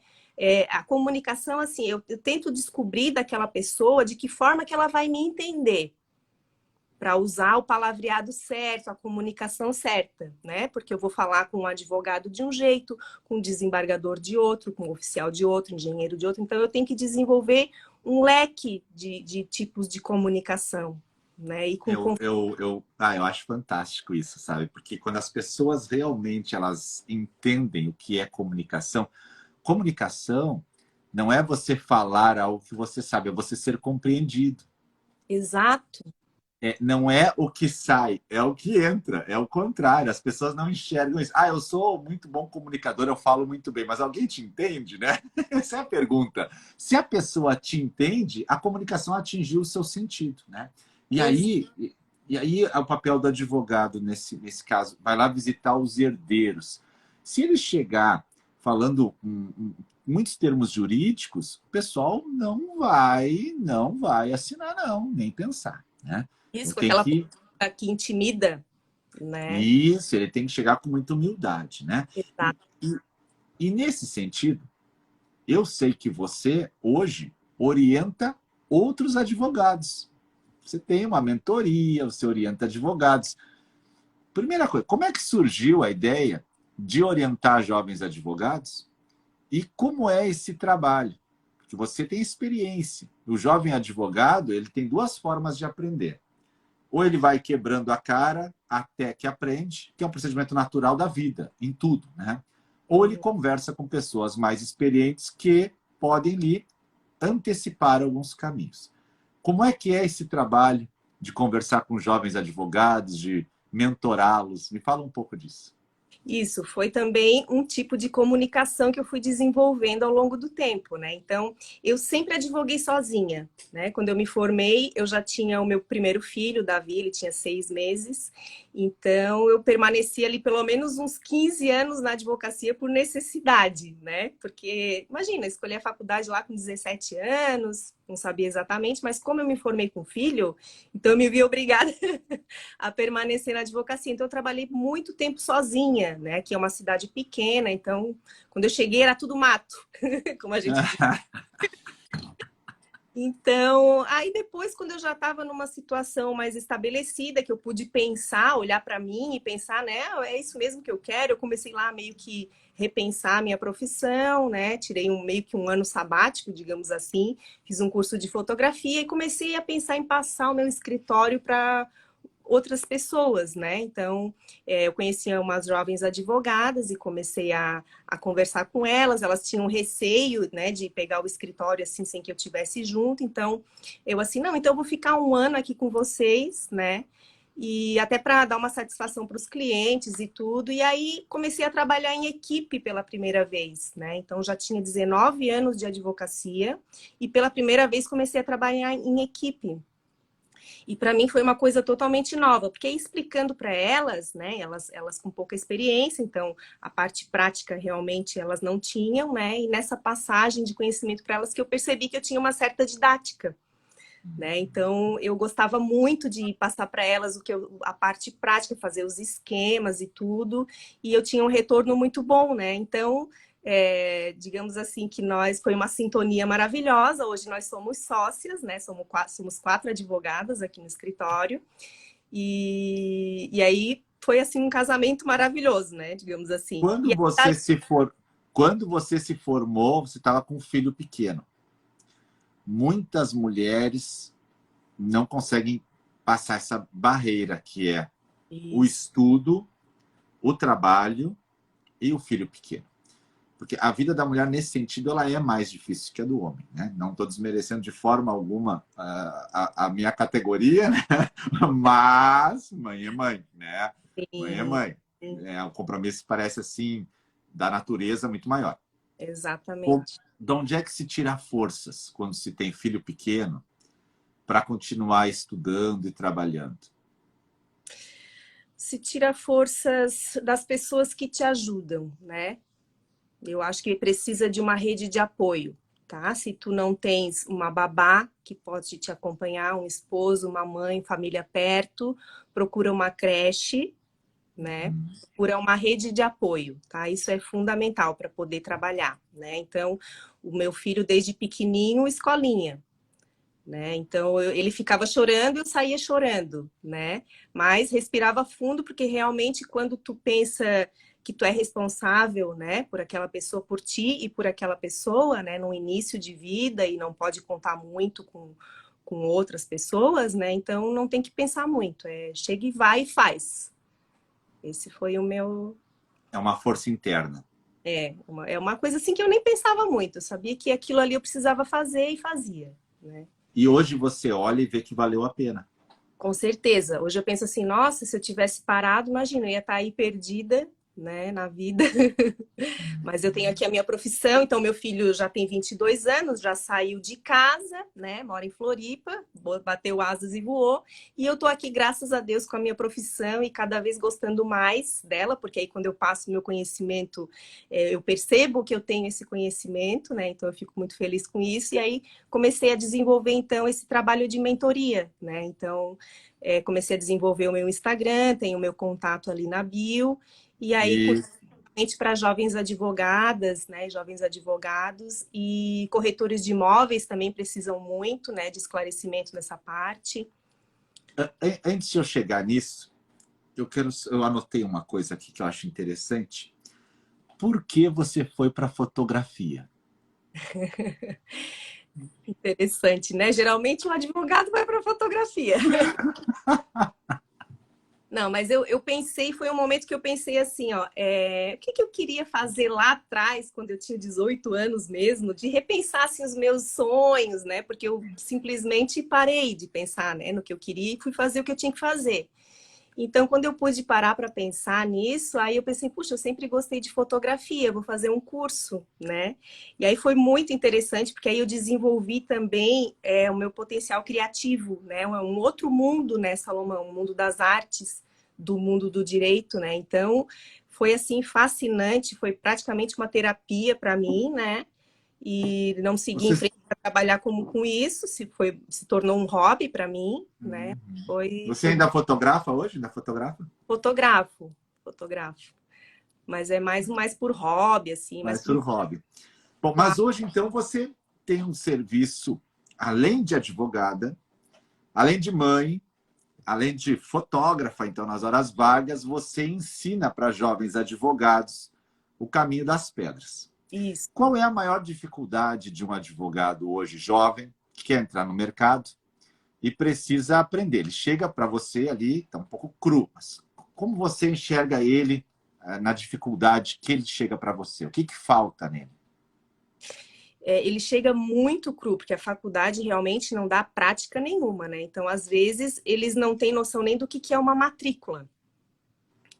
A comunicação, assim, eu tento descobrir daquela pessoa de que forma que ela vai me entender, para usar o palavreado certo, a comunicação certa, né? Porque eu vou falar com um advogado de um jeito, com um desembargador de outro, com um oficial de outro, engenheiro de outro. Então, eu tenho que desenvolver um leque de tipos de comunicação, né? Eu acho fantástico isso, sabe? Porque quando as pessoas realmente elas entendem o que é comunicação não é você falar algo que você sabe, é você ser compreendido. Exato. Não é o que sai, é o que entra, é o contrário. As pessoas não enxergam isso. Eu sou muito bom comunicador, eu falo muito bem, mas alguém te entende, né? Essa é a pergunta. Se a pessoa te entende, a comunicação atingiu o seu sentido, né? E aí, e aí o papel do advogado, nesse caso, vai lá visitar os herdeiros. Se ele chegar falando muitos termos jurídicos, o pessoal não vai assinar, não, nem pensar, né? Isso, Então com tem aquela que. postura que intimida, né? Isso, ele tem que chegar com muita humildade, né? E, Exato. e, e nesse sentido, eu sei que você, hoje, orienta outros advogados. Você tem uma mentoria, você orienta advogados. Primeira coisa, como é que surgiu a ideia de orientar jovens advogados? E como é esse trabalho? Porque você tem experiência. O jovem advogado, ele tem duas formas de aprender. Ou ele vai quebrando a cara até que aprende, que é um procedimento natural da vida, em tudo, né? Ou ele conversa com pessoas mais experientes que podem lhe antecipar alguns caminhos. Como é que é esse trabalho de conversar com jovens advogados, de mentorá-los? Me fala um pouco disso. Isso foi também um tipo de comunicação que eu fui desenvolvendo ao longo do tempo, né? Então, eu sempre advoguei sozinha, né? Quando eu me formei, eu já tinha o meu primeiro filho, Davi, ele tinha 6 meses. Então, eu permaneci ali pelo menos uns 15 anos na advocacia por necessidade, né? Porque, imagina, escolhi a faculdade lá com 17 anos, não sabia exatamente, mas como eu me formei com filho, então eu me vi obrigada a permanecer na advocacia. Então, eu trabalhei muito tempo sozinha, né? Que é uma cidade pequena, então, quando eu cheguei era tudo mato, como a gente diz. Então, aí depois, quando eu já estava numa situação mais estabelecida, que eu pude pensar, olhar para mim e pensar, né, é isso mesmo que eu quero, eu comecei lá meio que repensar a minha profissão, né, tirei meio que um ano sabático, digamos assim, fiz um curso de fotografia e comecei a pensar em passar o meu escritório para outras pessoas, né? Então, eu conhecia umas jovens advogadas e comecei a conversar com elas. Elas tinham receio, né, de pegar o escritório assim sem que eu tivesse junto. Então, eu assim, não, então eu vou ficar um ano aqui com vocês, né? E até para dar uma satisfação para os clientes e tudo. E aí comecei a trabalhar em equipe pela primeira vez, né? Então já tinha 19 anos de advocacia e pela primeira vez comecei a trabalhar em equipe. E para mim foi uma coisa totalmente nova, porque explicando para elas, né, elas com pouca experiência, então a parte prática realmente elas não tinham, né, e nessa passagem de conhecimento para elas que eu percebi que eu tinha uma certa didática. Né? Então, eu gostava muito de passar para elas a parte prática, fazer os esquemas e tudo, e eu tinha um retorno muito bom, né? Então, digamos assim, que foi uma sintonia maravilhosa. Hoje nós somos sócias, né? Somos 4 advogadas aqui no escritório. E aí foi assim um casamento maravilhoso, né? Digamos assim. Quando você se formou, você estava com um filho pequeno. Muitas mulheres não conseguem passar essa barreira que é o estudo, o trabalho e o filho pequeno. Porque a vida da mulher, nesse sentido, ela é mais difícil que a do homem, né? Não estou desmerecendo de forma alguma a minha categoria, né? Mas mãe é mãe, né? Sim. Mãe é mãe. O compromisso parece, assim, da natureza muito maior. Exatamente. De onde é que se tira forças quando se tem filho pequeno para continuar estudando e trabalhando? Se tira forças das pessoas que te ajudam, né? Eu acho que precisa de uma rede de apoio, tá? Se tu não tens uma babá que pode te acompanhar, um esposo, uma mãe, família perto, procura uma creche, né? Procura uma rede de apoio, tá? Isso é fundamental para poder trabalhar, né? Então, o meu filho desde pequenininho, escolinha, né? Então, ele ficava chorando, eu saía chorando, né? Mas respirava fundo, porque realmente quando tu pensa que tu é responsável, né, por aquela pessoa, por ti e por aquela pessoa, né, no início de vida e não pode contar muito com outras pessoas, né? Então, não tem que pensar muito, chega e vai e faz. Esse foi o meu... É uma força interna. É uma coisa assim que eu nem pensava muito, eu sabia que aquilo ali eu precisava fazer e fazia, né? E hoje você olha e vê que valeu a pena. Com certeza. Hoje eu penso assim, nossa, se eu tivesse parado, imagina, eu ia estar aí perdida, né, na vida. Mas eu tenho aqui a minha profissão, então meu filho já tem 22 anos, já saiu de casa, né, mora em Floripa, bateu asas e voou, e eu tô aqui, graças a Deus, com a minha profissão e cada vez gostando mais dela, porque aí quando eu passo meu conhecimento, eu percebo que eu tenho esse conhecimento, né, então eu fico muito feliz com isso, e aí comecei a desenvolver, então, esse trabalho de mentoria, né, então comecei a desenvolver o meu Instagram, tenho o meu contato ali na bio, e aí para jovens advogadas, né, jovens advogados e corretores de imóveis também precisam muito, né, de esclarecimento nessa parte. Antes de eu chegar nisso, eu anotei uma coisa aqui que eu acho interessante. Por que você foi para fotografia? Interessante, né? Geralmente o advogado vai para fotografia. Não, mas eu pensei, foi um momento que eu pensei assim, ó, o que eu queria fazer lá atrás, quando eu tinha 18 anos mesmo, de repensar assim, os meus sonhos, né? Porque eu simplesmente parei de pensar, né, no que eu queria e fui fazer o que eu tinha que fazer. Então, quando eu pude parar para pensar nisso, aí eu pensei, puxa, eu sempre gostei de fotografia, vou fazer um curso, né? E aí foi muito interessante, porque aí eu desenvolvi também o meu potencial criativo, né? Um outro mundo, né, Salomão? Um mundo das artes, do mundo do direito, né? Então, foi assim, fascinante, foi praticamente uma terapia para mim, né? E não segui em frente para trabalhar com isso, se tornou um hobby para mim, né? Você ainda fotografa hoje? Ainda fotografa? Fotografo. Mas é mais por hobby, assim. Mais por hobby. Bom, mas hoje, então, você tem um serviço, além de advogada, além de mãe, além de fotógrafa, então, nas horas vagas, você ensina para jovens advogados o caminho das pedras. Isso. Qual é a maior dificuldade de um advogado hoje jovem que quer entrar no mercado e precisa aprender? Ele chega para você ali, está um pouco cru, mas como você enxerga ele na dificuldade que ele chega para você? O que falta nele? Ele chega muito cru, porque a faculdade realmente não dá prática nenhuma, né? Então, às vezes, eles não têm noção nem do que é uma matrícula.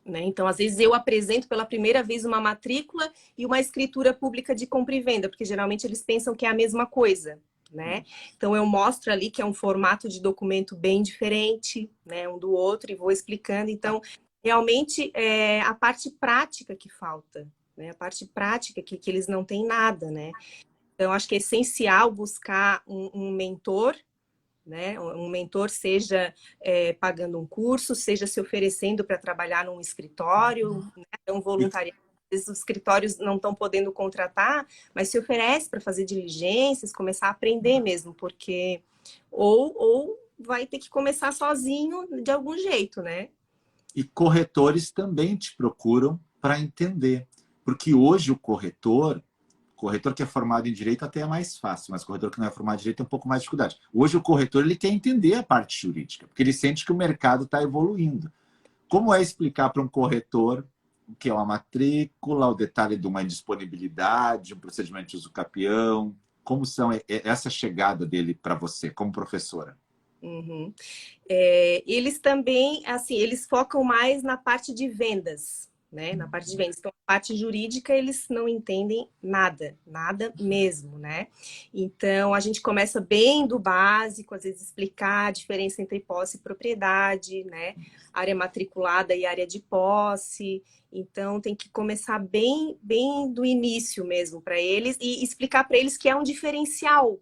Né? Então, às vezes, eu apresento pela primeira vez uma matrícula e uma escritura pública de compra e venda, porque geralmente eles pensam que é a mesma coisa. Né? Então, eu mostro ali que é um formato de documento bem diferente, né, um do outro, e vou explicando. Então, realmente, é a parte prática que falta, né? A parte prática que eles não têm nada, né? Então, acho que é essencial buscar um mentor, né? Um mentor, seja pagando um curso, seja se oferecendo para trabalhar num escritório, né? Um voluntariado vezes os escritórios não estão podendo contratar, mas se oferece para fazer diligências, começar a aprender mesmo, porque ou vai ter que começar sozinho de algum jeito, né? E corretores também te procuram para entender. Porque hoje o corretor que é formado em direito até é mais fácil, mas o corretor que não é formado em direito tem um pouco mais de dificuldade. Hoje o corretor ele quer entender a parte jurídica, porque ele sente que o mercado está evoluindo. Como é explicar para um corretor o que é uma matrícula, o detalhe de uma indisponibilidade, um procedimento de uso capião? Como são essa chegada dele para você, como professora? Uhum. Eles também, assim, eles focam mais na parte de vendas, né? Na parte de vendas. Então, a parte jurídica, eles não entendem nada, nada mesmo, né? Então, a gente começa bem do básico, às vezes explicar a diferença entre posse e propriedade, né? Área matriculada e área de posse. Então, tem que começar bem, bem do início mesmo para eles e explicar para eles que é um diferencial,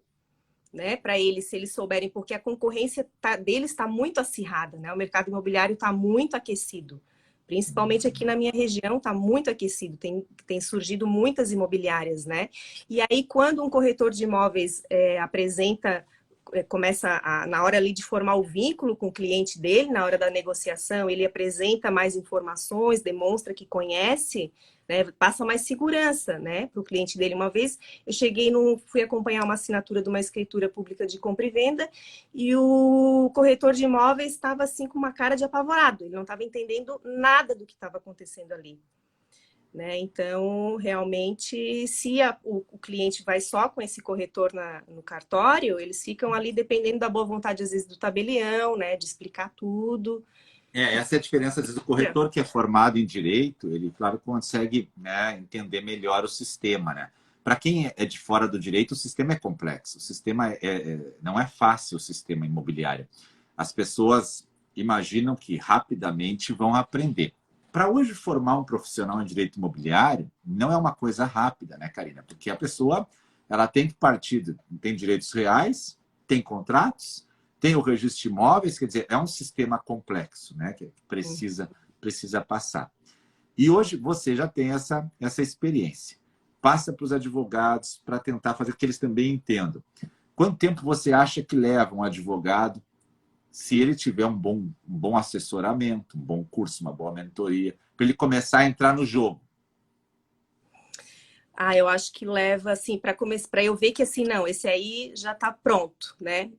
né, para eles, se eles souberem, porque a concorrência deles está muito acirrada, né? O mercado imobiliário está muito aquecido, principalmente aqui na minha região está muito aquecido, tem surgido muitas imobiliárias, né? E aí, quando um corretor de imóveis apresenta, começa na hora ali de formar o vínculo com o cliente dele, na hora da negociação, ele apresenta mais informações, demonstra que conhece, né, passa mais segurança, né, para o cliente dele. Uma vez eu fui acompanhar uma assinatura de uma escritura pública de compra e venda e o corretor de imóveis estava assim com uma cara de apavorado, ele não estava entendendo nada do que estava acontecendo ali. Né? Então, realmente, se o cliente vai só com esse corretor no cartório, eles ficam ali dependendo da boa vontade, às vezes, do tabelião, né? De explicar tudo. Essa é a diferença, às vezes, do corretor que é formado em direito, ele, claro, consegue, né, entender melhor o sistema, né? Para quem é de fora do direito, o sistema é complexo. O sistema não é fácil, o sistema imobiliário. As pessoas imaginam que rapidamente vão aprender. Para hoje formar um profissional em direito imobiliário, não é uma coisa rápida, né, Karina? Porque a pessoa ela tem que partir, tem direitos reais, tem contratos, tem o registro de imóveis, quer dizer, é um sistema complexo, né, que precisa passar. E hoje você já tem essa experiência. Passa para os advogados para tentar fazer que eles também entendam. Quanto tempo você acha que leva um advogado se ele tiver um bom assessoramento, um bom curso, uma boa mentoria, para ele começar a entrar no jogo? Eu acho que leva, assim, para eu ver que, assim, não, esse aí já está pronto, né?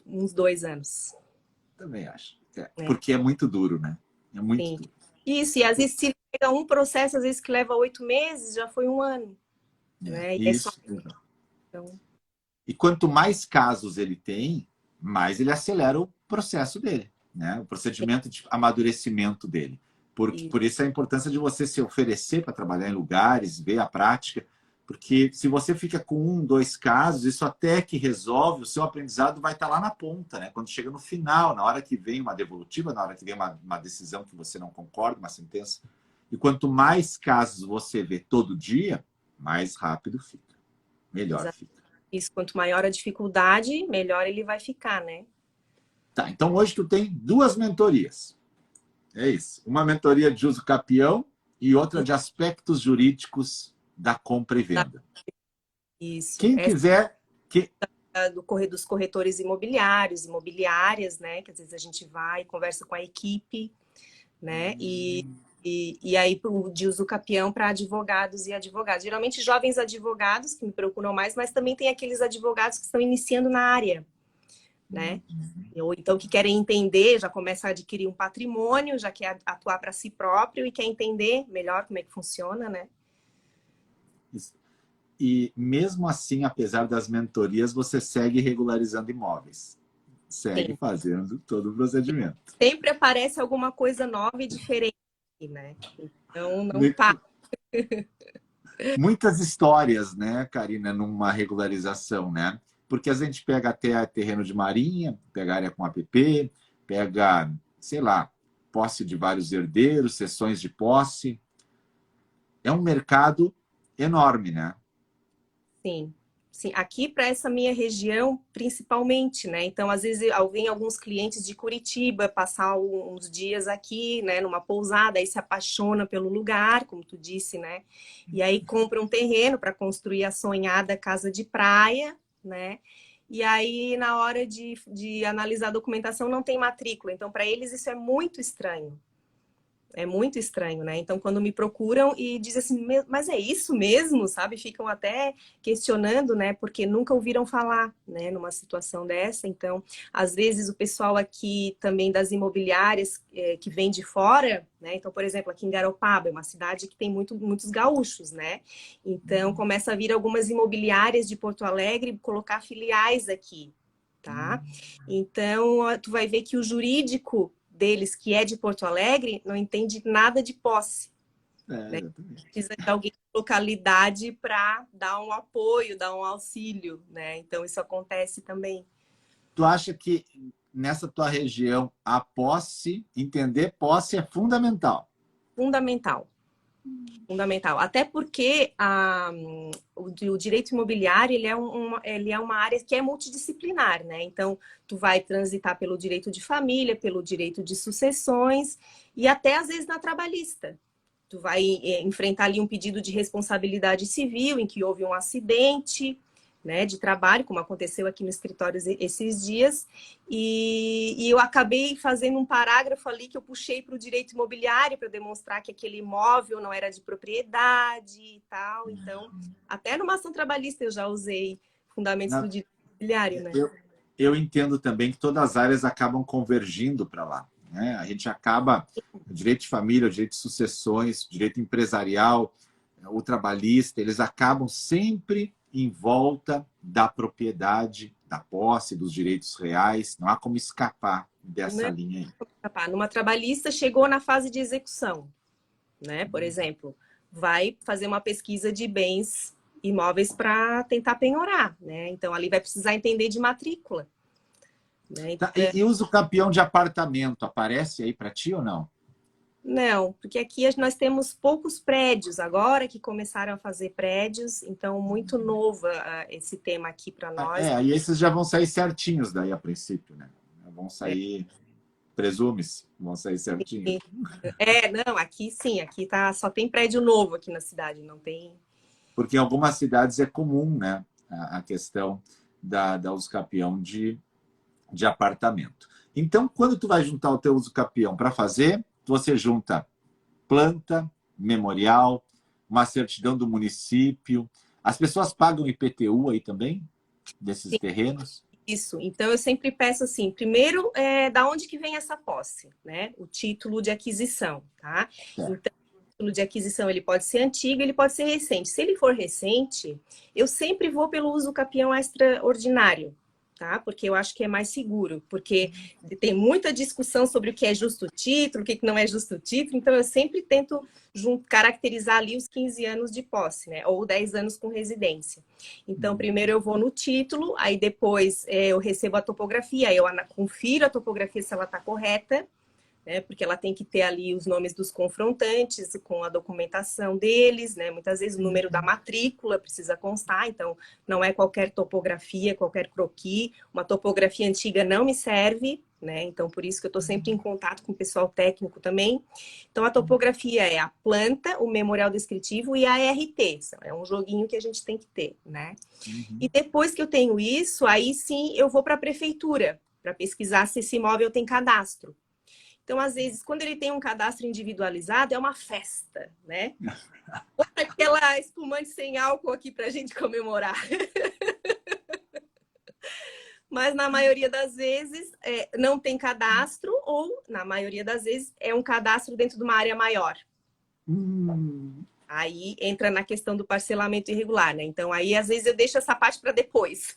Uns 2 anos. Também acho. Porque é muito duro, né? É muito Sim. duro. Isso, e às vezes se pega um processo, às vezes que leva 8 meses, já foi 1 ano. Né? E Isso. Então... E quanto mais casos ele tem, mais ele acelera o processo dele, né? O procedimento de amadurecimento dele. Por isso a importância de você se oferecer para trabalhar em lugares, ver a prática, porque se você fica com 1, 2 casos, isso até que resolve, o seu aprendizado vai estar lá na ponta, né? Quando chega no final, na hora que vem uma devolutiva, na hora que vem uma decisão que você não concorda, uma sentença. E quanto mais casos você vê todo dia, mais rápido fica, melhor fica. Isso, quanto maior a dificuldade, melhor ele vai ficar, né? Tá, então hoje tu tem 2 mentorias. É isso. Uma mentoria de uso capião e outra de aspectos jurídicos da compra e venda. Isso. Quem quiser... Dos corretores imobiliários, imobiliárias, né? Que às vezes a gente vai e conversa com a equipe, né? E aí de uso capião para advogados e advogadas. Geralmente jovens advogados que me procuram mais, mas também tem aqueles advogados que estão iniciando na área, né? Ou então que querem entender, já começa a adquirir um patrimônio, já quer atuar para si próprio e quer entender melhor como é que funciona, né? E mesmo assim, apesar das mentorias, você segue regularizando imóveis. Segue fazendo todo o procedimento. Sempre aparece alguma coisa nova e diferente, né? Então não para. Muitas histórias, né, Karina, numa regularização, né? Porque a gente pega até terreno de marinha, pega área com APP, pega, sei lá, posse de vários herdeiros, cessões de posse. É um mercado enorme, né? Sim. Sim, aqui para essa minha região, principalmente, né? Então, às vezes, vem alguns clientes de Curitiba passar uns dias aqui, né? Numa pousada, aí se apaixona pelo lugar, como tu disse, né? E aí compra um terreno para construir a sonhada casa de praia, né? E aí, na hora de analisar a documentação, não tem matrícula. Então, para eles, isso é muito estranho. É muito estranho, né? Então, quando me procuram e dizem assim, mas é isso mesmo, sabe? Ficam até questionando, né? Porque nunca ouviram falar, né? Numa situação dessa. Então, às vezes, o pessoal aqui também das imobiliárias que vem de fora, né? Então, por exemplo, aqui em Garopaba, é uma cidade que tem muitos gaúchos, né? Então, começa a vir algumas imobiliárias de Porto Alegre colocar filiais aqui, tá? Então, tu vai ver que o jurídico deles, que é de Porto Alegre, não entende nada de posse. Né? Precisa de alguém de localidade para dar um apoio, dar um auxílio, né? Então, isso acontece também. Tu acha que nessa tua região a posse, entender posse é fundamental? Fundamental. Fundamental. Até porque o direito imobiliário ele é uma área que é multidisciplinar, né? Então, tu vai transitar pelo direito de família, pelo direito de sucessões e até às vezes na trabalhista. Tu vai enfrentar ali um pedido de responsabilidade civil em que houve um acidente, né, de trabalho, como aconteceu aqui no escritório esses dias, e eu acabei fazendo um parágrafo ali que eu puxei para o direito imobiliário para demonstrar que aquele imóvel não era de propriedade e tal. Então, até numa ação trabalhista eu já usei fundamentos do direito imobiliário, né? Eu entendo também que todas as áreas acabam convergindo para lá, né? A gente acaba, o direito de família, o direito de sucessões, o direito empresarial, o trabalhista, eles acabam sempre em volta da propriedade, da posse, dos direitos reais. Não há como escapar dessa linha aí. Numa trabalhista, chegou na fase de execução, né? Por exemplo, vai fazer uma pesquisa de bens imóveis para tentar penhorar, né? Então, ali vai precisar entender de matrícula. Né? Então, e uso campeão de apartamento, aparece aí para ti ou não? Não, porque aqui nós temos poucos prédios agora que começaram a fazer prédios, então muito novo esse tema aqui para nós. E esses já vão sair certinhos daí a princípio, né? Vão sair, presume-se, vão sair certinho. Não, aqui sim, aqui só tem prédio novo aqui na cidade, não tem. Porque em algumas cidades é comum, né? A questão da usucapião de apartamento. Então, quando tu vai juntar o teu usucapião para fazer, você junta planta, memorial, uma certidão do município. As pessoas pagam IPTU aí também, desses terrenos? Isso. Então, eu sempre peço assim, primeiro, da onde que vem essa posse, né? O título de aquisição, tá? Então, o título de aquisição, ele pode ser antigo, ele pode ser recente. Se ele for recente, eu sempre vou pelo usucapião extraordinário, tá? Porque eu acho que é mais seguro, porque tem muita discussão sobre o que é justo título, o que não é justo título, então eu sempre tento caracterizar ali os 15 anos de posse, né? Ou 10 anos com residência. Então, primeiro eu vou no título, aí depois eu recebo a topografia, aí eu confiro a topografia se ela está correta, né? Porque ela tem que ter ali os nomes dos confrontantes com a documentação deles, né? Muitas vezes o número da matrícula precisa constar, então não é qualquer topografia, qualquer croquis. Uma topografia antiga não me serve, né? Então por isso que eu estou sempre em contato com o pessoal técnico também. Então a topografia é a planta, o memorial descritivo e a RT. É um joguinho que a gente tem que ter, né? E depois que eu tenho isso, aí sim eu vou para a prefeitura para pesquisar se esse imóvel tem cadastro. Então, às vezes, quando ele tem um cadastro individualizado, é uma festa, né? Aquela espumante sem álcool aqui para a gente comemorar. Mas, na maioria das vezes, não tem cadastro ou, na maioria das vezes, é um cadastro dentro de uma área maior. Aí entra na questão do parcelamento irregular, né? Então, aí, às vezes, eu deixo essa parte para depois.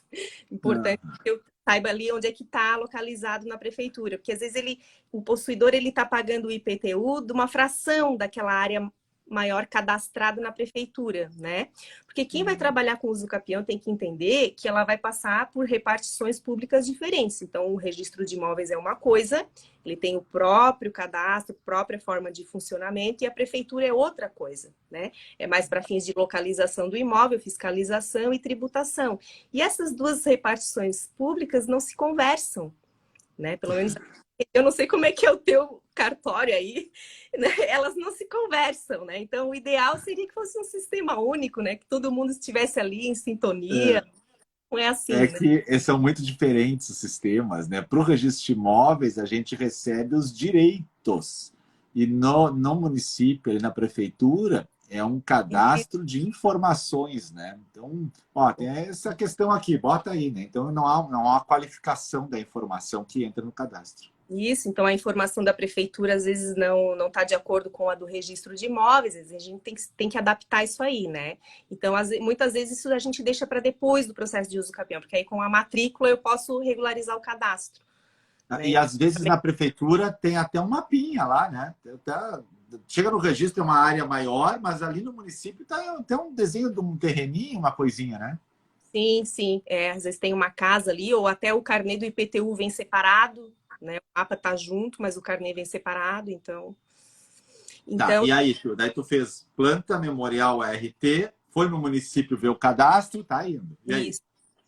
Importante que eu saiba ali onde é que está localizado na prefeitura. Porque, às vezes, o possuidor está pagando o IPTU de uma fração daquela área maior cadastrado na prefeitura, né? Porque quem vai trabalhar com uso capião tem que entender que ela vai passar por repartições públicas diferentes. Então, o registro de imóveis é uma coisa, ele tem o próprio cadastro, própria forma de funcionamento, e a prefeitura é outra coisa, né? É mais para fins de localização do imóvel, fiscalização e tributação. E essas duas repartições públicas não se conversam, né? Pelo menos eu não sei como é que é o teu cartório aí, né? Elas não se conversam, né? Então, o ideal seria que fosse um sistema único, né? Que todo mundo estivesse ali em sintonia. Não é assim, É né? que são muito diferentes os sistemas, né? Para o registro de imóveis, a gente recebe os direitos. E no município, ali na prefeitura, é um cadastro de informações, né? Então, ó, tem essa questão aqui, bota aí, né? Então, não há uma qualificação da informação que entra no cadastro. Isso, então a informação da prefeitura às vezes não está de acordo com a do registro de imóveis, às vezes a gente tem que adaptar isso aí, né? Então, muitas vezes isso a gente deixa para depois do processo de uso capião, porque aí com a matrícula eu posso regularizar o cadastro. Né? E às vezes na prefeitura tem até um mapinha lá, né? Chega no registro, é uma área maior, mas ali no município tem um desenho de um terreninho, uma coisinha, né? Sim, sim. Às vezes tem uma casa ali, ou até o carnê do IPTU vem separado, né? O mapa tá junto, mas o carnê vem separado, então... Tá, e aí, daí tu fez planta memorial ART, foi no município ver o cadastro, tá indo. E aí?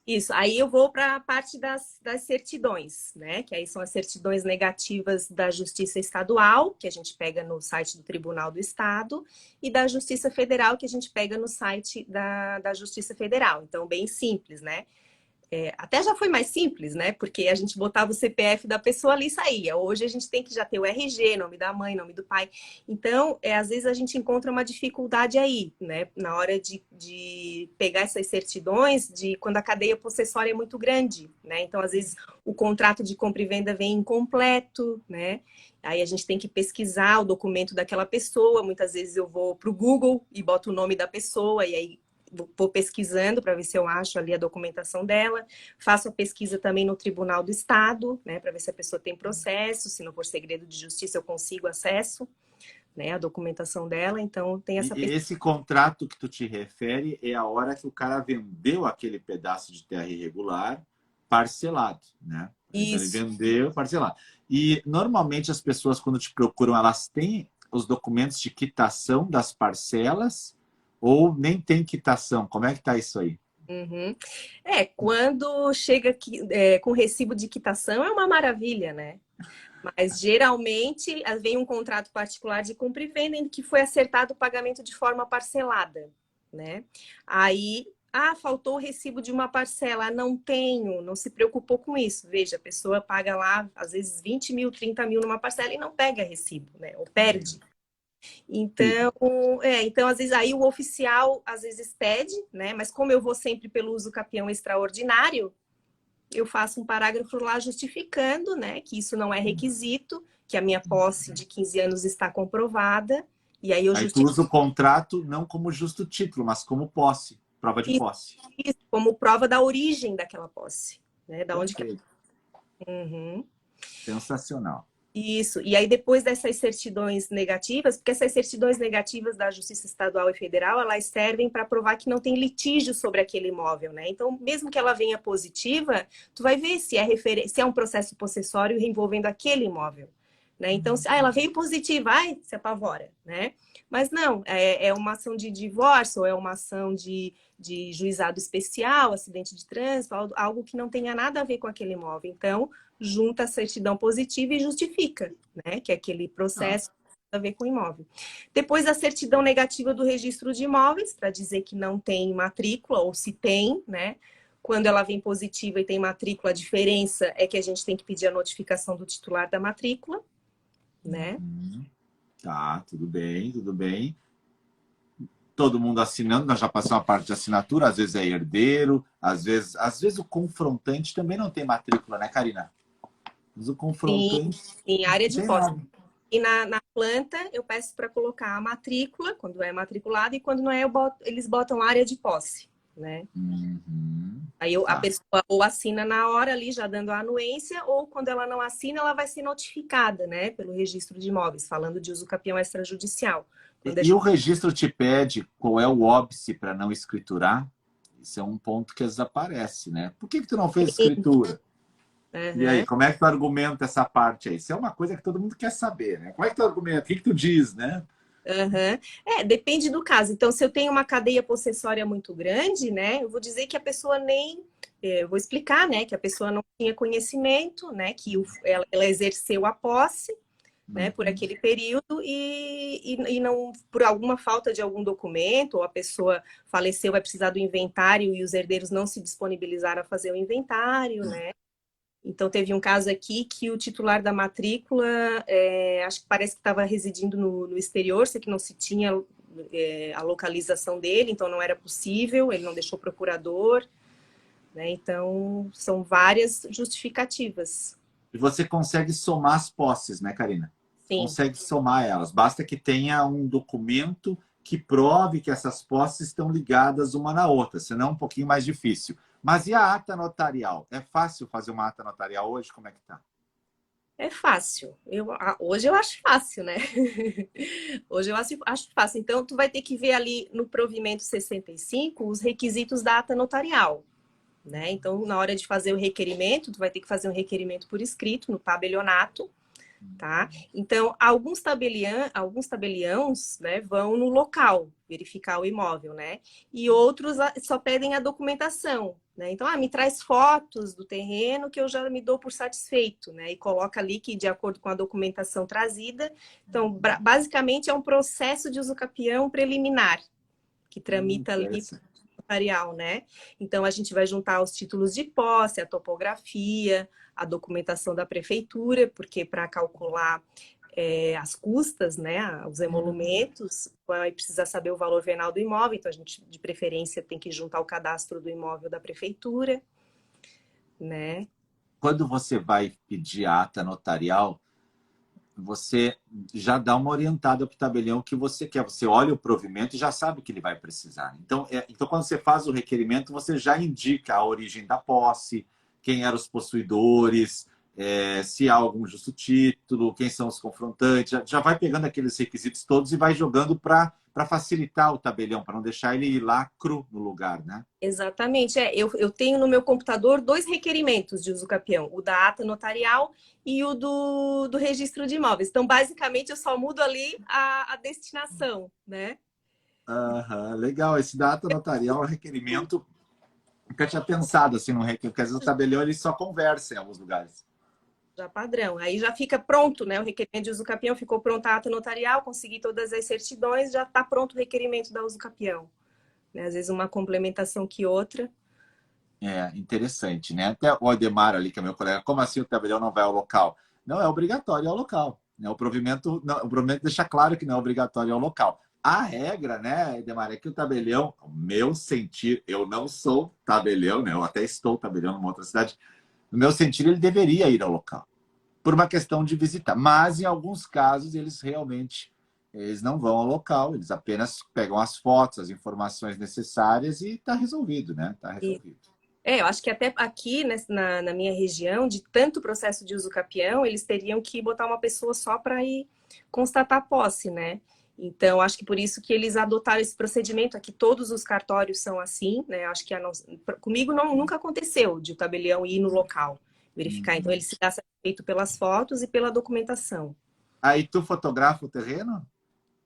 Isso. Aí eu vou para a parte das certidões, né? Que aí são as certidões negativas da Justiça Estadual, que a gente pega no site do Tribunal do Estado, e da Justiça Federal, que a gente pega no site da Justiça Federal. Então, bem simples, né? Até já foi mais simples, né? Porque a gente botava o CPF da pessoa ali e saía. Hoje a gente tem que já ter o RG, nome da mãe, nome do pai. Então, às vezes a gente encontra uma dificuldade aí, né? Na hora de pegar essas certidões, quando a cadeia possessória é muito grande, né? Então, às vezes, o contrato de compra e venda vem incompleto, né? Aí a gente tem que pesquisar o documento daquela pessoa. Muitas vezes eu vou para o Google e boto o nome da pessoa, e aí vou pesquisando para ver se eu acho ali a documentação dela, faço a pesquisa também no Tribunal do Estado, né, para ver se a pessoa tem processo, se não for segredo de justiça eu consigo acesso, né, à documentação dela, então tem essa pesquisa. Esse contrato que tu te refere é a hora que o cara vendeu aquele pedaço de terra irregular parcelado, né? Então, ele vendeu parcelado. E normalmente as pessoas quando te procuram, elas têm os documentos de quitação das parcelas ou nem tem quitação? Como é que tá isso aí? Uhum. Quando chega aqui, com recibo de quitação é uma maravilha, né? Mas geralmente vem um contrato particular de compra e venda em que foi acertado o pagamento de forma parcelada, né? Aí, faltou o recibo de uma parcela, não tenho, não se preocupou com isso. Veja, a pessoa paga lá, às vezes, 20 mil, 30 mil numa parcela e não pega recibo, né? Ou perde. Então, às vezes, aí o oficial, às vezes, pede, né? Mas como eu vou sempre pelo uso capião extraordinário, eu faço um parágrafo lá justificando, né? Que isso não é requisito, que a minha posse de 15 anos está comprovada. E aí eu tu usa o contrato não como justo título, mas como posse, prova de posse. Isso, como prova da origem daquela posse, né? Da onde que... Uhum. Sensacional. Isso, e aí depois dessas certidões negativas, porque essas certidões negativas da Justiça Estadual e Federal, elas servem para provar que não tem litígio sobre aquele imóvel, né? Então, mesmo que ela venha positiva, tu vai ver se é um processo possessório envolvendo aquele imóvel, né? Então, se ela veio positiva, se apavora, né? Mas não, é uma ação de divórcio, ou é uma ação de juizado especial, acidente de trânsito, algo que não tenha nada a ver com aquele imóvel. Então, junta a certidão positiva e justifica, né? Que aquele processo tem a ver com o imóvel. Depois, a certidão negativa do registro de imóveis, para dizer que não tem matrícula, ou se tem, né? Quando ela vem positiva e tem matrícula, a diferença é que a gente tem que pedir a notificação do titular da matrícula, né? Tá, tudo bem, tudo bem. Todo mundo assinando, nós já passamos a parte de assinatura, às vezes é herdeiro, às vezes o confrontante também não tem matrícula, né, Karina? Mas o confrontante... Sim, área de posse. E na planta, eu peço para colocar a matrícula, quando é matriculado, e quando não é, eles botam área de posse, né? Aí a pessoa ou assina na hora ali, já dando a anuência, ou quando ela não assina, ela vai ser notificada, né, pelo registro de imóveis, falando de uso capião extrajudicial. E o registro te pede qual é o óbice para não escriturar? Isso é um ponto que desaparece, né? Por que tu não fez escritura? Uhum. E aí, como é que tu argumenta essa parte aí? Isso é uma coisa que todo mundo quer saber, né? Como é que tu argumenta? O que tu diz, né? Uhum. Depende do caso. Então, se eu tenho uma cadeia possessória muito grande, né, eu vou dizer que a pessoa nem. Eu vou explicar, né, que a pessoa não tinha conhecimento, né, que ela exerceu a posse, né, por aquele período e não, por alguma falta de algum documento, ou a pessoa faleceu, vai precisar do inventário e os herdeiros não se disponibilizaram a fazer o inventário, né? Então, teve um caso aqui que o titular da matrícula, acho que parece que estava residindo no exterior, sei que não se tinha a localização dele, então não era possível, ele não deixou procurador, né? Então, são várias justificativas. E você consegue somar as posses, né, Karina? Sim. Consegue somar elas. Basta que tenha um documento que prove que essas posses estão ligadas uma na outra, senão é um pouquinho mais difícil. Mas e a ata notarial? É fácil fazer uma ata notarial hoje? Como é que tá? É fácil. Hoje eu acho fácil, né? Hoje eu acho fácil. Então, tu vai ter que ver ali no provimento 65 os requisitos da ata notarial, né? Então, na hora de fazer o requerimento, tu vai ter que fazer um requerimento por escrito no tabelionato, tá? Então, alguns tabeliãos, né, vão no local verificar o imóvel, né? E outros só pedem a documentação, né? Então, me traz fotos do terreno que eu já me dou por satisfeito, né? E coloca ali que de acordo com a documentação trazida. Então, basicamente é um processo de usucapião preliminar que tramita ali notarial, né? Então a gente vai juntar os títulos de posse, a topografia, a documentação da prefeitura, porque para calcular as custas, né, os emolumentos, vai precisar saber o valor venal do imóvel, então a gente, de preferência, tem que juntar o cadastro do imóvel da prefeitura, né? Quando você vai pedir a ata notarial, você já dá uma orientada para o tabelião que você quer. Você olha o provimento e já sabe que ele vai precisar. Então, quando você faz o requerimento, você já indica a origem da posse, quem eram os possuidores, se há algum justo título, quem são os confrontantes. Já vai pegando aqueles requisitos todos e vai jogando para facilitar o tabelião, para não deixar ele ir lá cru no lugar, né? Exatamente. Eu tenho no meu computador dois requerimentos de usucapião, o da ata notarial e o do registro de imóveis. Então, basicamente, eu só mudo ali a destinação, né? Legal. Esse da ata notarial é um requerimento. Nunca tinha pensado assim no requerimento, porque às vezes o tabelião ele só conversa em alguns lugares. Já padrão. Aí já fica pronto, né? O requerimento de usucapião ficou pronto a ata notarial, consegui todas as certidões, já está pronto o requerimento da usucapião. Né? Às vezes uma complementação que outra. Interessante, né? Até o Ademar ali, que é meu colega, como assim o tabelião não vai ao local? Não, é obrigatório ao local. Né? O provimento deixa claro que não é obrigatório ao local. A regra, né, Ademar, é que o tabelião, o meu sentir, eu não sou tabelião, né? Eu até estou tabelião numa outra cidade. No meu sentir, ele deveria ir ao local, por uma questão de visitar. Mas, em alguns casos, eles não vão ao local, eles apenas pegam as fotos, as informações necessárias e está resolvido, né? Está resolvido. Eu acho que até aqui na minha região, de tanto processo de usucapião, eles teriam que botar uma pessoa só para ir constatar a posse, né? Então, acho que por isso que eles adotaram esse procedimento. Aqui todos os cartórios são assim, né? Acho que comigo nunca aconteceu de o tabelião ir no local verificar. Então, ele se dá satisfeito pelas fotos e pela documentação. Aí tu fotografa o terreno?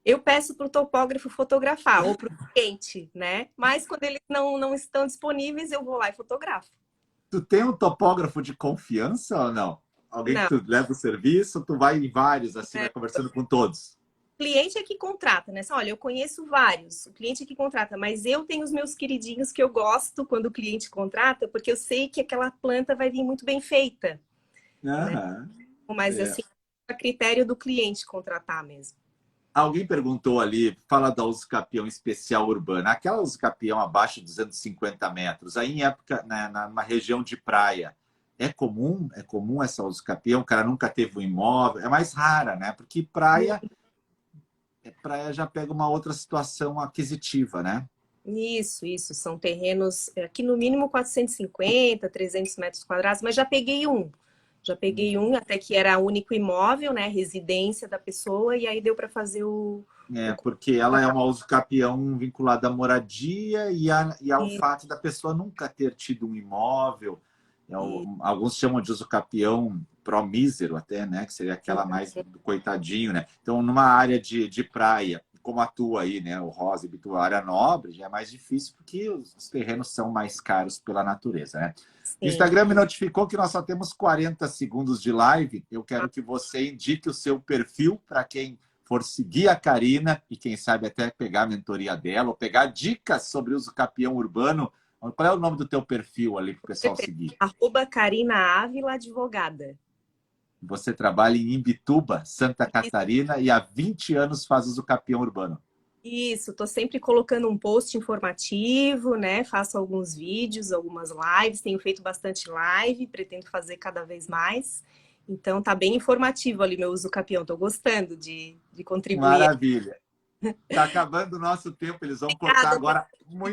Eu peço para o topógrafo fotografar, ou para o cliente, né? Mas quando eles não estão disponíveis, eu vou lá e fotografo. Tu tem um topógrafo de confiança ou não? Alguém que Não. tu leva o serviço, ou tu vai em vários, assim, vai conversando com todos? O cliente é que contrata, né? Olha, eu conheço vários, o cliente é que contrata, mas eu tenho os meus queridinhos que eu gosto quando o cliente contrata, porque eu sei que aquela planta vai vir muito bem feita. Né? Mas assim, a critério do cliente contratar mesmo. Alguém perguntou ali, fala da usucapião especial urbana. Aquela usucapião abaixo de 250 metros, aí em época, né, numa região de praia, é comum? É comum essa usucapião? O cara nunca teve um imóvel? É mais rara, né? Porque praia já pega uma outra situação aquisitiva, né? Isso. São terrenos aqui no mínimo 450, 300 metros quadrados, mas já peguei um Já peguei um, até que era único imóvel, né? Residência da pessoa, e aí deu para fazer porque ela é uma usucapião vinculada à moradia e ao fato da pessoa nunca ter tido um imóvel. Alguns chamam de usucapião pró-mísero até, né? Que seria aquela mais do coitadinho, né? Então, numa área de praia, como a tua aí, né? O Rosa e Bituba, área nobre, já é mais difícil porque os terrenos são mais caros pela natureza, né? O Instagram me notificou que nós só temos 40 segundos de live. Eu quero que você indique o seu perfil para quem for seguir a Karina e quem sabe até pegar a mentoria dela ou pegar dicas sobre uso capião urbano. Qual é o nome do teu perfil ali para o pessoal seguir? @Karina Ávila Advogada. Você trabalha em Imbituba, Santa Catarina, e há 20 anos faz uso capião urbano. Isso, estou sempre colocando um post informativo, né? Faço alguns vídeos, algumas lives, tenho feito bastante live, pretendo fazer cada vez mais. Então tá bem informativo ali meu uso capião, estou gostando de contribuir. Maravilha. Está acabando o nosso tempo, eles vão cortar agora muito.